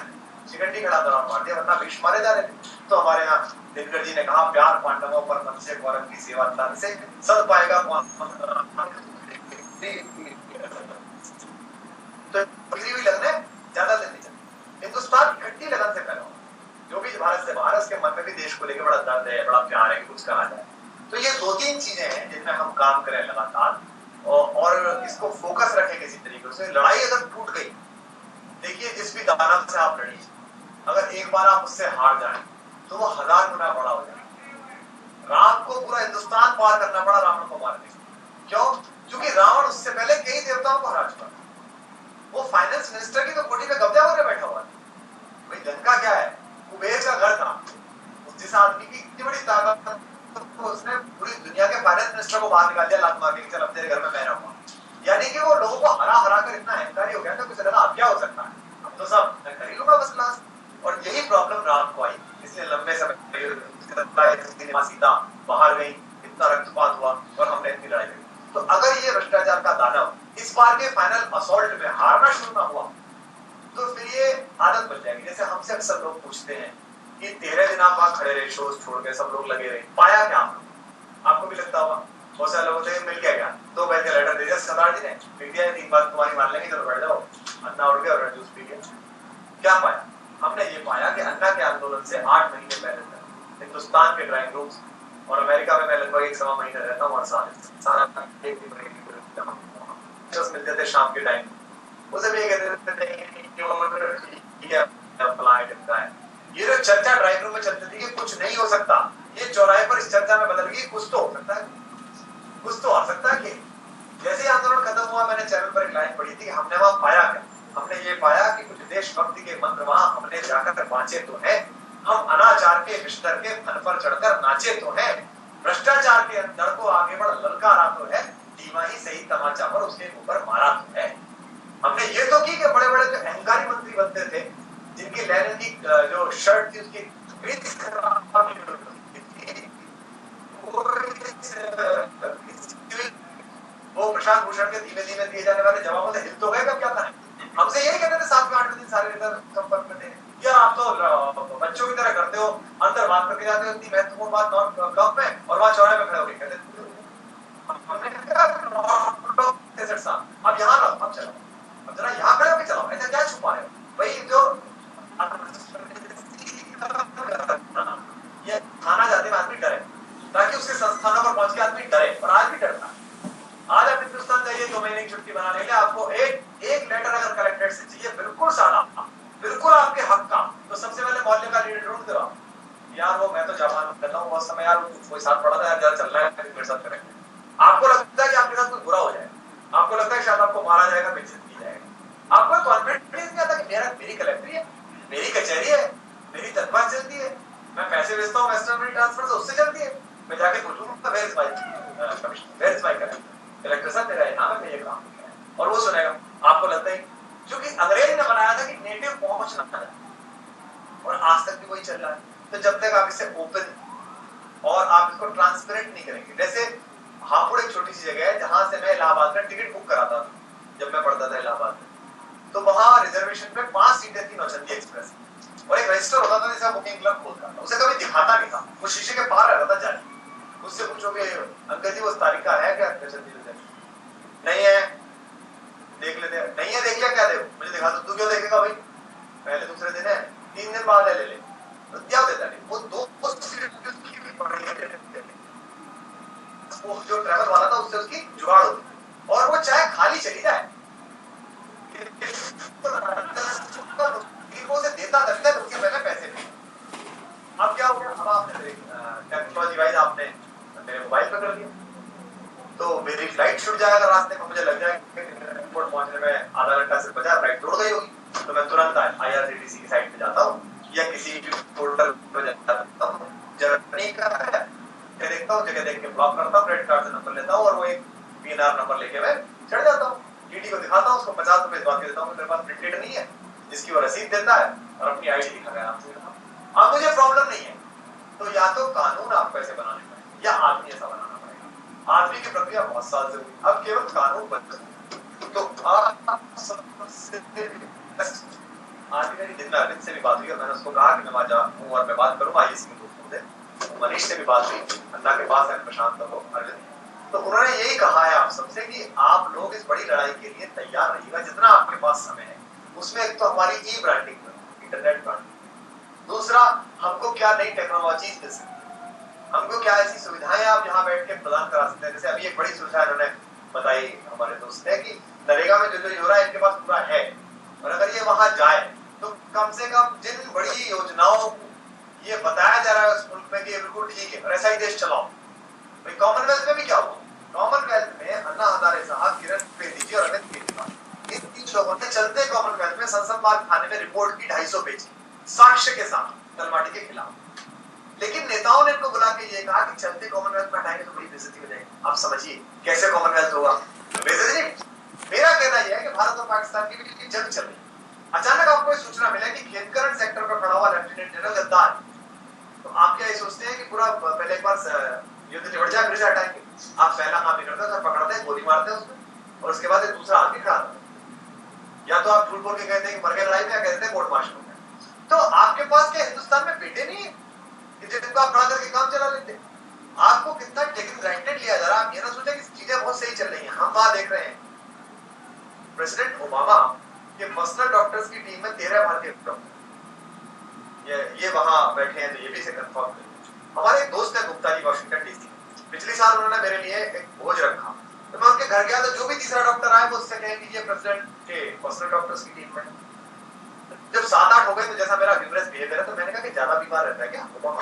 शिखंडी खड़ा तलवार मार दिया, वरना भीष्म मारे जा रहे थे। तो हमारे यहाँ दिनकर जी ने कहा, प्यार पांडवों पर मत्स्य कौरव की सेवा तन से सद पाएगा कौन। तो भी लगने ज्यादा दिन नहीं चलती। हिंदुस्तान इकट्ठी लगन से पैदा हुआ, जो भी भारत से बाहर, उसके मन में भी देश को लेकर बड़ा दर्द है, बड़ा प्यार है कि कुछ करा जाए। तो ये 2-3 चीजें हैं जिनमें हम काम करें लगातार, और इसको फोकस रखें किसी तरीके से। लड़ाई अगर टूट गई, देखिए जिस भी दानव से आप लड़ी, अगर एक बार आप उससे हार जाए तो वो 1000 गुना बड़ा हो जाए। राम को पूरा हिंदुस्तान पार करना पड़ा रावण को मारने। क्यों? क्योंकि रावण उससे पहले कई देवताओं को हरा चुका। वो फाइनेंस मिनिस्टर की तो कोठी पे कब्जा होकर बैठा हुआ था। भाई लंका क्या है, कुबेर का घर था। जिस आदमी की इतनी बड़ी ताकत, तो उसने पूरी दुनिया के फाइनेंस मिनिस्टर को बाहर निकाल दिया लात मार के, चल अब तेरे घर में मैं रहूंगा। यानी कि वो लोगों को हरा हरा कर इतना अहंकारी हो गया था, कुछ लगा अब क्या हो सकता है, अब तो सब मैं कर ही लूंगा बस क्लास। और यही प्रॉब्लम राम को आई, इसलिए लंबे समय सीता बाहर गई, इतना रक्तपात हुआ और हमने इतनी लड़ाई लड़ी। तो अगर ये भ्रष्टाचार का दानव इस बार के फाइनल असॉल्ट में हारना शुरू ना हुआ, तो फिर ये आदत बन जाएगी। जैसे हमसे अक्सर लोग पूछते हैं कि 13 दिन आप वहां खड़े रहे, शोज छोड़ के सब लोग लगे रहे, पाया क्या आपको भी लगता होगा। बहुत सारे लोगों से मिल गया क्या, 2 बैठ के लेटर दे दिया सरदार जी ने, लिख दिया 3 बात तुम्हारी मान लेंगे, चलो बैठ जाओ, अन्ना उड़ गया और जूस पी गया। क्या पाया? हमने ये पाया कि अन्ना के आंदोलन से 8 महीने पहले हिंदुस्तान के ड्राइंग रूम्स, और अमेरिका में मैं लगभग 1-1.25 महीने रहता हूँ, सारा मिलते थे शाम के टाइम। उसे भी कहते थे ये जो चर्चा ड्राइंग रूम में चलती थी कि कुछ नहीं हो सकता, ये चौराहे पर इस चर्चा में बदल गई, कुछ तो हो सकता है, कुछ तो आ सकता है। कि जैसे आंदोलन खत्म हुआ, मैंने चैनल पर एक लाइन पढ़ी थी, हमने वहां पाया क्या? हमने ये पाया कि कुछ देशभक्ति के मंत्र वहां हमने जाकर बांचे तो है, हम अनाचार के बिस्तर के फन पर चढ़कर नाचे तो है, भ्रष्टाचार के अंदर को आगे बढ़ ललकारा तो है, दीवाही सही तमाचा पर उसके ऊपर मारा तो है। हमने ये तो की कि बड़े बड़े जो अहंकारी मंत्री बनते थे, जिनकी लेनिन की जो शर्ट थी उसकी वो प्रशांत भूषण के धीमे धीमे दिए जाने वाले जवाबों से हिल तो गए, कब क्या था। हमसे यही कहते थे 7-8 दिन सारे संपर्क में थे, या आप तो बच्चों की तरह करते हो, अंदर बात करके जाते हो, इतनी महत्वपूर्ण बात कब में, और वहां चौराहे में खड़े होकर कहते अब यहाँ रहो, अब चलो, अब जरा यहाँ खड़े होकर चलाओ, ऐसा क्या छुपा रहे हो भाई। जो ये थाना जाते में आदमी डरे, ताकि उसके संस्थानों पर पहुंच के आदमी डरे, और आज भी डरता है। आज आप हिंदुस्तान जाइए 2 महीने की छुट्टी बनाने के लिए, आपको एक लेटर अगर कलेक्टेड से चाहिए, बिल्कुल सारा, बिल्कुल आपके हक का, तो सबसे पहले मोहल्ले का लीडर ढूंढ दो यार, वो मैं तो जापान करता हूँ बहुत समय, यार कोई साथ पड़ा था यार, जरा चल रहा है मेरे साथ करेंगे। आपको लगता है कि आपके साथ कुछ बुरा हो जाए, आपको लगता है शायद आपको मारा जाएगा, बेइज्जत की जाएगा, आपको कॉन्फिडेंस नहीं आता कि मेरी कलेक्ट्री है, मेरी कचहरी है, मेरी तनख्वाह चलती है, मैं पैसे भेजता हूँ वेस्टर्न मनी ट्रांसफर से, उससे चलती है, मैं जाके पूछूंगा वेयर इज माय कलेक्टर साहब मेरा नाम है, ये काम है, और वो सुनेगा। आपको लगता है क्योंकि अंग्रेज ने बनाया था कि नेटिव पहुंच ना जाए, और आज तक भी वही चल रहा है। तो जब तक आप इसे ओपन और आप इसको ट्रांसपेरेंट नहीं करेंगे, जैसे हापुड़ एक छोटी सी जगह है जहां से मैं इलाहाबाद में टिकट बुक कराता था जब मैं पढ़ता था इलाहाबाद में, तो वहां रिजर्वेशन पे 5 सीटें थी नौचंदी एक्सप्रेस, और एक रजिस्टर होता था जिसे बुकिंग क्लब खोलता था, उसे कभी दिखाता नहीं था, वो शीशे के पार रहता था जाली। उससे पूछोगे अंकल जी वो तारीख का है क्या, नहीं है, देख लेते हैं, नहीं है, देख लिया, क्या दे मुझे दिखा दो, तू क्यों देखेगा भाई, पहले दूसरे दिन है, 3 दिन बाद ले ले, तो क्या देता नहीं वो 2 वो जो ट्रैवल वाला था उससे उसकी जुगाड़ होती, और वो चाहे खाली चली जाए वो उसे देता तक है, उसके पहले पैसे नहीं। अब क्या हो गया, अब आपने टेक्नोलॉजी वाइज आपने मेरे मोबाइल पे कर दिया, तो मेरी फ्लाइट छूट जाएगा रास्ते में, मुझे लग जाएगा एयरपोर्ट पहुंचने में आधा घंटा से बचा, फ्लाइट टूट गई होगी, तो मैं तुरंत IRCTC की साइट पे जाता हूँ या किसी पोर्टल पे जाता हूँ, जर्नी का है देखता हूँ, जगह देख के ब्लॉक करता हूँ, क्रेडिट कार्ड से नंबर लेता हूँ, और वो एक PNR नंबर लेके मैं चढ़ जाता हूँ, TT को दिखाता हूँ, उसको 50 रुपए इस बात के देता हूँ मेरे पास प्रिंटेड नहीं है, जिसकी वो रसीद देता है और अपनी ID दिखा गया आपसे। अब मुझे प्रॉब्लम नहीं है, तो या तो कानून आपको ऐसे बनाने पड़ेगा या आदमी ऐसा बनाना पड़ेगा। आदमी की प्रक्रिया बहुत साल से हुई, अब केवल कानून बन तो आज भी मेरी दिन में अरविंद से भी बात हुई और मैंने उसको कहा कि मैं वहाँ जाऊँ और मैं बात करूँ आईएएस के दोस्तों से। मनीष से भी बात हुई, अल्लाह के पास है प्रशांत को, अरविंद, तो उन्होंने यही कहा है आप सबसे कि आप लोग इस बड़ी लड़ाई के लिए तैयार रहिएगा जितना आपके पास समय है। उसमें एक तो हमारी ई ब्रांडिंग, इंटरनेट ब्रांडिंग, दूसरा हमको क्या नई टेक्नोलॉजी मिल सकती है, हमको क्या ऐसी सुविधाएं आप यहाँ बैठ के प्रदान करा सकते हैं। जैसे अभी एक बड़ी सुविधा इन्होंने बताई हमारे दोस्त ने कि नरेगा में जो हो रहा है इनके पास पूरा है, और अगर ये वहां जाए तो कम से कम जिन बड़ी योजनाओं को ये बताया जा रहा है उस मुल्क में कि ये बिल्कुल ठीक है और ऐसा ही देश चलाओ। भाई कॉमनवेल्थ में भी क्या हुआ, कॉमनवेल्थ में अन्ना हजारे साहब, किरण बेदी जी और अमित केजरीवाल, इन तीन लोगों ने चलते कॉमनवेल्थ में संसद मार्ग थाने में रिपोर्ट की 250 पेज साक्ष्य के साथ तलमाटी के खिलाफ। लेकिन नेताओं ने इनको बुला के ये कहा कि चलते कॉमनवेल्थ में हटाएंगे तो बड़ी बेइज्जती हो जाएगी। आप समझिए कैसे कॉमनवेल्थ होगा, बेइज्जती नहीं। मेरा कहना यह है कि भारत और पाकिस्तान की भी जंग चल रही है, अचानक आपको ये सूचना मिला कि खेतकरण सेक्टर पर खड़ा हुआ लेफ्टिनेंट जनरल गद्दार, तो आप क्या ये सोचते हैं कि पूरा पहले एक बार युद्ध निबट जाए फिर से हटाएंगे? आप पहला काम नहीं करते, सब पकड़ते हैं, गोली मारते हैं उसमें, और उसके बाद एक दूसरा आदमी खड़ा होता है। या तो आप झूठ बोल के कहते हैं कि मर गए लड़ाई में, या कहते हैं कोर्ट मार्शल हो गया। तो आपके पास क्या हिंदुस्तान में बेटे नहीं है जिनको आप खड़ा करके काम चला लेते? आपको कितना टेकन ग्रांटेड लिया जा रहा है। आप ये ना सोचें कि चीजें बहुत सही चल रही हैं। हम वहां देख रहे हैं प्रेसिडेंट ओबामा के पर्सनल डॉक्टर्स की टीम में 13 भारतीय डॉक्टर ये वहां बैठे हैं, तो ये भी से कंफर्म है। हमारे एक दोस्त है गुप्ता जी, वाशिंगटन डीसी, पिछले साल उन्होंने मेरे लिए एक भोज रखा, तो मैं उनके घर गया तो जो भी तीसरा डॉक्टर आया वो उससे कहे कि ये प्रेसिडेंट के पर्सनल डॉक्टर्स की टीम में। जब 7-8 हो गए तो जैसा मेरा ह्यूमरस बिहेवियर है, तो मैंने कहा कि ज्यादा बीमार रहता है क्या ओबामा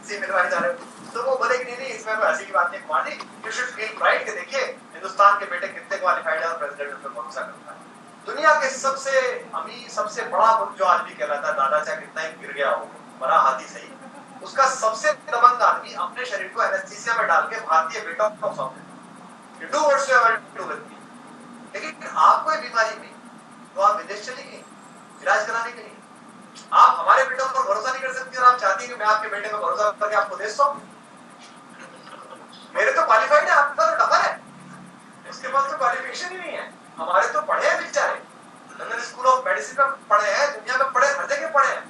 सी मिलवाने जा रहे हो? तो वो बोले कि नहीं इसमें कोई हंसी की बात नहीं Kumar ji, you should feel pride कि देखिए हिंदुस्तान के बेटे कितने क्वालिफाइड है और प्रेसिडेंट उन पर भरोसा करता है। दुनिया के सबसे अमीर सबसे बड़ा मुल्क जो आज भी कहलाता है, दादा चाहे कितना ही गिर गया हो, बड़ा हाथी सही, उसका सबसे दबंग आदमी अपने शरीर को एनेस्थीसिया में डाल के भारतीय बेटों को सौंप देता है, do whatsoever do with me. लेकिन आपको ये बीमारी हुई तो आप विदेश चली गई इलाज कराने के लिए। आप हमारे बेटों पर भरोसा नहीं कर सकती और आप चाहती हैं कि मैं आपके बेटे पर भरोसा करके आपको देश सौंपूं? मेरे तो क्वालिफाइड है, आपका तो डफर है, उसके पास तो क्वालिफिकेशन ही नहीं है। हमारे तो पढ़े हैं बेचारे, लंदन स्कूल ऑफ मेडिसिन में पढ़े हैं, दुनिया में पढ़े, हर जगह पढ़े हैं।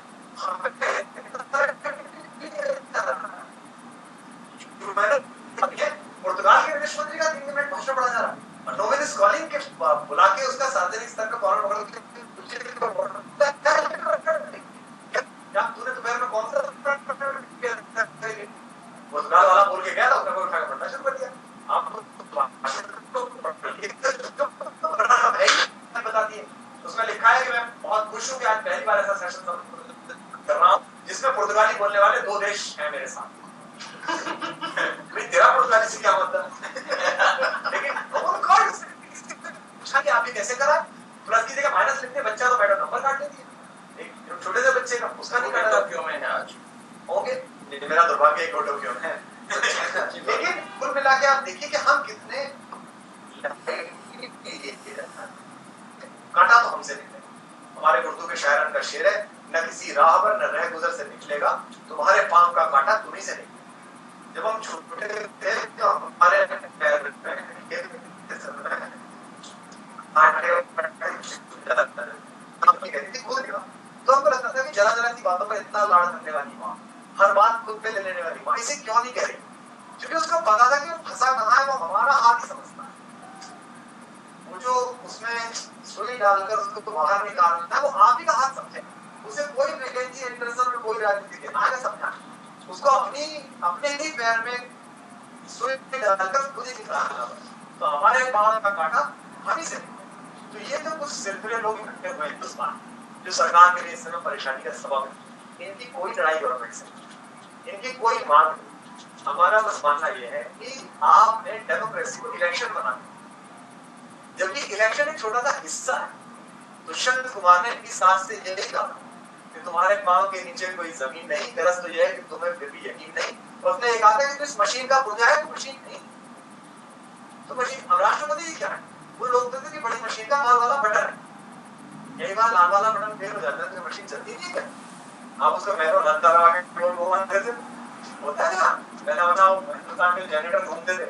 पुर्तगाल के विदेश मंत्री का 3 मिनट भाषण पढ़ा जा रहा है, नोवेल स्कॉलिंग के बुला के उसका सार्वजनिक स्तर का फॉर्म पकड़ के तूने दोपहर में कौन सा पुर्तगाल वाला बोल के गया था, उसने उठा के पढ़ना शुरू कर दिया। आप बता दिए उसमें लिखा है कि मैं बहुत खुश हूं कि आज पहली बार ऐसा सेशन कर रहा हूं जिसमें पुर्तगाली बोलने वाले 2 देश हैं मेरे साथ। तेरा पुर्तगाली से क्या मतलब? लेकिन कि आपने कैसे करा, प्लस की जगह माइनस लिखते, बच्चा तो मैडम नंबर काट लेती है। एक छोटे से बच्चे का उसका नहीं काटा। टोक्यो में है आज, ओके, मेरा दुर्भाग्य एक टोक्यो में है। लेकिन कुल मिला के आप देखिए कि हम कितने काटा तो हमसे निकले। हमारे उर्दू के शायरान का शेर है, न किसी राह पर न रह गुजर से निकलेगा, तुम्हारे पांव का कांटा तुम्हीं से निकलेगा। जब हम छोटे थे तो हमारे तो हमको लगता था कि जरा जरा सी बातों पर इतना लाड़ करने वाली माँ, हर बात खुद पे ले लेने वाली माँ, इसे क्यों नहीं कह रही? क्योंकि उसको पता था कि वो फंसा कहाँ है, वो हमारा हाथ ही समझता है। वो जो उसमें सुई डालकर उसको बाहर निकालना है, वो आप ही का हाथ समझे। उसे कोई वैकेंसी इंटरेस्ट में कोई राजनीति के ना समझा, उसको अपने ही पैर में सुई डालकर खुद ही निकालना। तो हमारे पाँव का कांटा हम ही से। तो ये जो कुछ सिलसिले लोग इकट्ठे हुए हिंदुस्तान, जो सरकार के लिए इस समय परेशानी का सबब है, इनकी कोई लड़ाई गवर्नमेंट से, इनकी कोई मांग नहीं। हमारा बस मानना यह है कि आपने डेमोक्रेसी को इलेक्शन बना दिया, जबकि इलेक्शन एक छोटा सा हिस्सा है। दुष्यंत कुमार ने इस साथ से यही कहा कि तुम्हारे पांव के नीचे कोई जमीन नहीं, गरज तो यह है कि तुम्हें फिर भी यकीन नहीं। उसने ये कहा था कि इस मशीन का पुर्जा है तो मशीन नहीं, तो मशीन राष्ट्रपति क्या है? वो लोग कहते कि बड़ी मशीन का लाल वाला बटन है, यही बात लाल वाला बटन फेल हो जाता है तो मशीन चलती नहीं क्या? आप उसको मैरो रद्दा लगा के वो मानते थे, होता है ना, पहला बनाओ हिंदुस्तान में जनरेटर घूमते थे।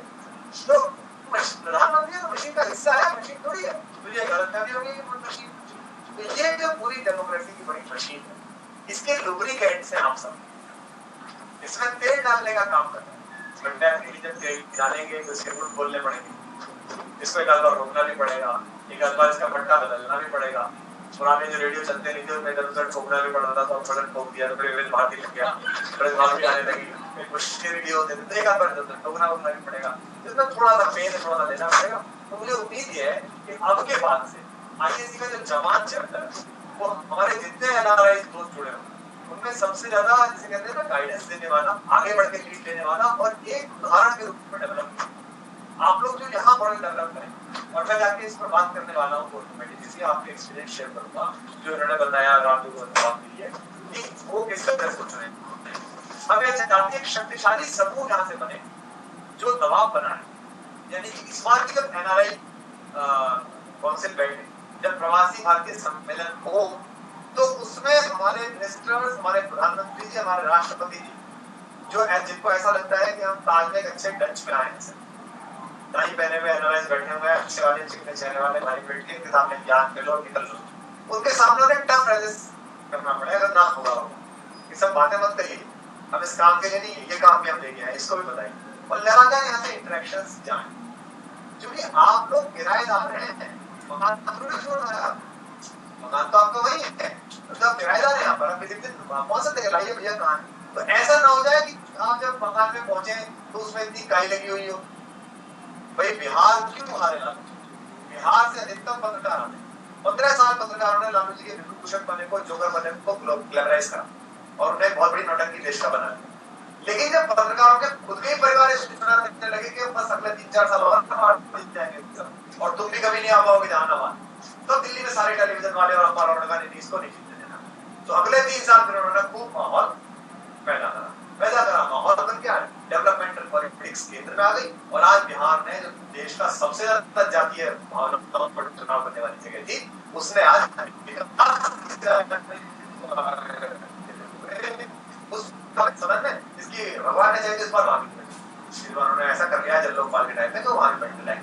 तो प्रधानमंत्री तो मशीन का हिस्सा है, मशीन थोड़ी है। तुझे गलत फहमी होगी कि मशीन तो ये जो पूरी डेमोक्रेसी की बड़ी मशीन है, इसके लुब्रिकेंट्स हैं आप सब। इसमें तेल डालने का काम करना है। इसमें डेफिनेटली जब तेल डालेंगे तो इसके रूट बोलने पड़ेंगे, इसको एक आध बार रोकना भी पड़ेगा, एक आध बार इसका पट्टा बदलना भी पड़ेगा। पुराने जो रेडियो चलते नहीं थे उनमें इधर उधर ठोकना भी पड़ता था, बटन ठोक दिया तो फिर बाहर लग गया, फिर बाहर भी आने लगी, फिर मुश्किल रेडियो होते थे, एक आध बार ठोकना भी पड़ेगा, इसमें थोड़ा सा पेन है, थोड़ा सा लेना पड़ेगा। तो मुझे उम्मीद ये है कि अब के बाद से आईएसी का जो जवान चैप्टर है वो हमारे जितने एनआरआई दोस्त जुड़े होंगे उनमें सबसे ज्यादा जिसे कहते हैं ना गाइडेंस देने वाला, आगे बढ़ के लीड लेने वाला और एक उदाहरण के रूप में डेवलप आप लोग जो यहाँ मॉडल डेवलप करें। और मैं जाके इस पर बात करने वाला हूँ कोर कमेटी से, आपके एक्सपीरियंस शेयर करूंगा जो इन्होंने बताया राम को बात के लिए कि वो किस तरह सोच रहे हैं। हमें ऐसे जाती एक शक्तिशाली समूह यहाँ से बने जो दबाव बनाए, यानी इस बार की जब एनआरआई काउंसिल बैठे, जब प्रवासी भारतीय सम्मेलन हो तो उसमें हमारे मिनिस्टर्स, हमारे प्रधानमंत्री जी, हमारे राष्ट्रपति जी जो जिनको ऐसा लगता है कि हम ताज में एक अच्छे डच में आए हैं, टाई पहने हुए एनआरआईज बैठे हुए हैं, अच्छे वाले चिकने चेहरे वाले भाई बैठ के किताब में ज्ञान ले लो और निकल लो, उनके सामने उन्हें टफ रेजिस्ट करना पड़ेगा, ना होगा ये सब बातें मत करिए, हम इस काम के लिए नहीं, ये काम भी हम लेके आए, इसको भी बताइए और लगातार यहाँ से इंटरेक्शंस जाएं। क्योंकि आप लोग किराएदार हैं, मकान थोड़ी छोड़ रहे हैं, मकान तो आपका वही है, तो आप किराएदार हैं, यहाँ पर आप किसी दिन पहुंच सकते हैं, लाइए भैया कहाँ। तो ऐसा ना हो जाए कि आप जब मकान में पहुंचे तो उसमें इतनी काई लगी हुई हो। भाई बिहार क्यों हारे लालू जी? बिहार से अधिकतम पत्रकार आते 15 साल पत्रकारों ने लालू जी के विभूषण बने को, जोकर बने को ग्लैमराइज करा और उन्हें बहुत बड़ी नौटंकी देश का बना दिया। लेकिन जब पत्रकारों के खुद के ही परिवार देखने लगे कि बस अगले 3-4 साल और जाएंगे और तुम भी कभी नहीं आ पाओगे जहानाबाद, तो दिल्ली में सारे टेलीविजन वाले और अखबारों ने कहा नहीं इसको नहीं जीतने देना। तो अगले 3 साल फिर उन्होंने खूब माहौल पैदा करा माहौल बन गया, डेवलपमेंटल पॉलिटिक्स केंद्र में आ गई और आज बिहार ने जो देश का सबसे ज्यादा जातीय भावनात्मक पर चुनाव करने वाली जगह थी, उसने आज उस समय में इसकी भगवान ने चाहे इस बार वहां भी उन्होंने ऐसा कर लिया जब लोकपाल के टाइम में तो वहां भी बैठने लायक।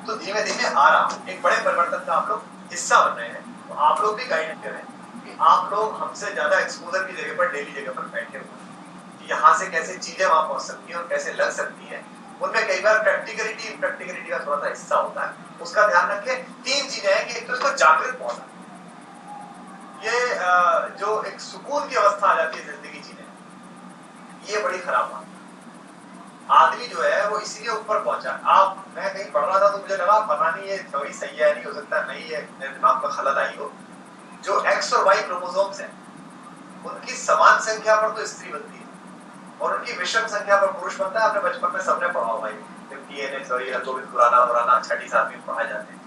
तो धीमे धीमे आ रहा हूँ, एक बड़े परिवर्तन का आप लोग हिस्सा बन रहे हैं, तो आप लोग भी गाइड करें कि आप लोग हमसे ज्यादा एक्सपोजर की जगह पर, डेली जगह पर बैठे हुए यहाँ से कैसे चीजें वहां पहुंच सकती है और कैसे लग सकती है, उनमें कई बार प्रैक्टिकलिटी का थोड़ा सा हिस्सा होता है, उसका ध्यान रखें। 3 चीजें हैं कि एक तो इसको जागृत पहुंचा, ये जो एक सुकून की अवस्था आ जाती है जिंदगी जीने, ये बड़ी खराब बात। आदमी जो है वो इसीलिए ऊपर पहुंचा। आप मैं कहीं पढ़ रहा था तो मुझे लगा पता नहीं ये थोड़ी सही है, नहीं हो सकता नहीं है, मेरे दिमाग में खलल आई हो। जो एक्स और वाई क्रोमोसोम्स हैं उनकी समान संख्या पर तो स्त्री बनती है और उनकी विषम संख्या पर पुरुष बनता है। आपने बचपन में सबने पढ़ा होगा, गोविंद खुराना छठी साथ में पढ़ाए जाते हैं।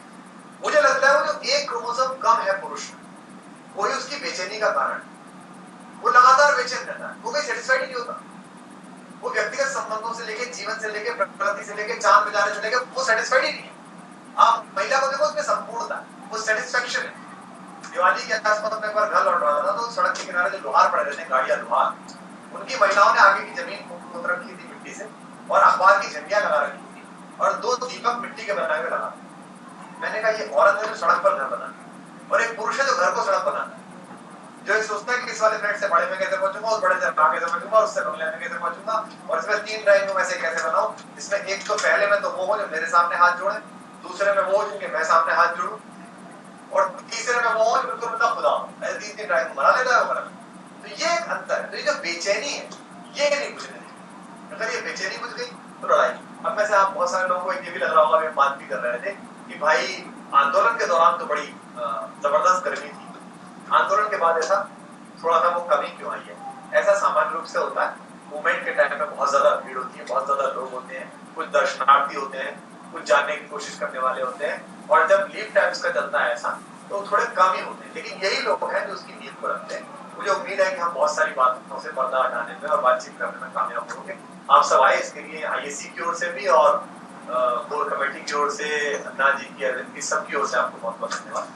मुझे लगता है वो जो एक क्रोमोसोम कम है पुरुष में, वही उसकी बेचैनी का कारण, वो लगातार बेचैन रहता है, वो कहीं सेटिस्फाइड नहीं होता। वो व्यक्तिगत संबंधों से लेके, जीवन से लेके, प्रकृति से लेके, चांद पे जाने से लेके, वो सेटिस्फाइड ही नहीं है। आप महिला को देखो, उसमें संपूर्णता, वो सेटिस्फेक्शन है। दिवाली के आसपास में एक बार घर लौट रहा था तो सड़क के किनारे जो लोहार पड़े रहते हैं, गाड़ियां लोहार, उनकी महिलाओं ने आगे की जमीन खोद रखी थी मिट्टी से और अखबार की झंडियां लगा रखी थी और 2 दीपक मिट्टी के बनाए हुए लगा। मैंने कहा ये औरत है जो सड़क पर घर बनाती और एक पुरुष है जो घर को सड़क बनाता है, जो एक सोचता है कि इस वाले फ्लैट से बड़े में कैसे पहुंचूंगा, उस बड़े से आगे से पहुंचूंगा, उससे बंगले में कैसे पहुंचूंगा और इसमें 3 ड्राइंग रूम ऐसे कैसे बनाऊं, इसमें एक तो पहले में तो वो हो जो मेरे सामने हाथ जोड़े, दूसरे में वो जो कि मैं सामने हाथ जोड़ूं और तीसरे में वो हो जो बिल्कुल मतलब खुदा हो। ऐसे 3 ड्राइंग बना लेता है वो घर। तो ये एक अंतर है। तो ये जो बेचैनी है ये नहीं बुझने देगी। अगर ये बेचैनी बुझ गई तो लड़ाई। अब में से आप बहुत सारे लोगों को ये भी लग रहा होगा, बात भी कर रहे थे कि भाई आंदोलन के दौरान तो बड़ी जबरदस्त गर्मी थी, आंदोलन के बाद ऐसा थोड़ा सा वो कमी क्यों आई है? ऐसा सामान्य रूप से होता है, मूवमेंट के टाइम में बहुत ज्यादा भीड़ होती है, बहुत ज्यादा लोग होते हैं, कुछ दर्शनार्थी होते हैं, कुछ जानने की कोशिश करने वाले होते हैं और जब लीव टाइम्स का चलता है ऐसा तो थोड़े कम ही होते हैं। लेकिन यही लोग हैं जो उसकी नींव को रखते हैं। मुझे उम्मीद है कि हम बहुत सारी बातों से पर्दा हटाने में और बातचीत करने में कामयाब होंगे। आप सब आए इसके लिए, आईएसी की ओर से भी और कोर कमेटी की ओर से, अन्ना जी की, अरविंद की, सबकी ओर से आपको बहुत बहुत धन्यवाद।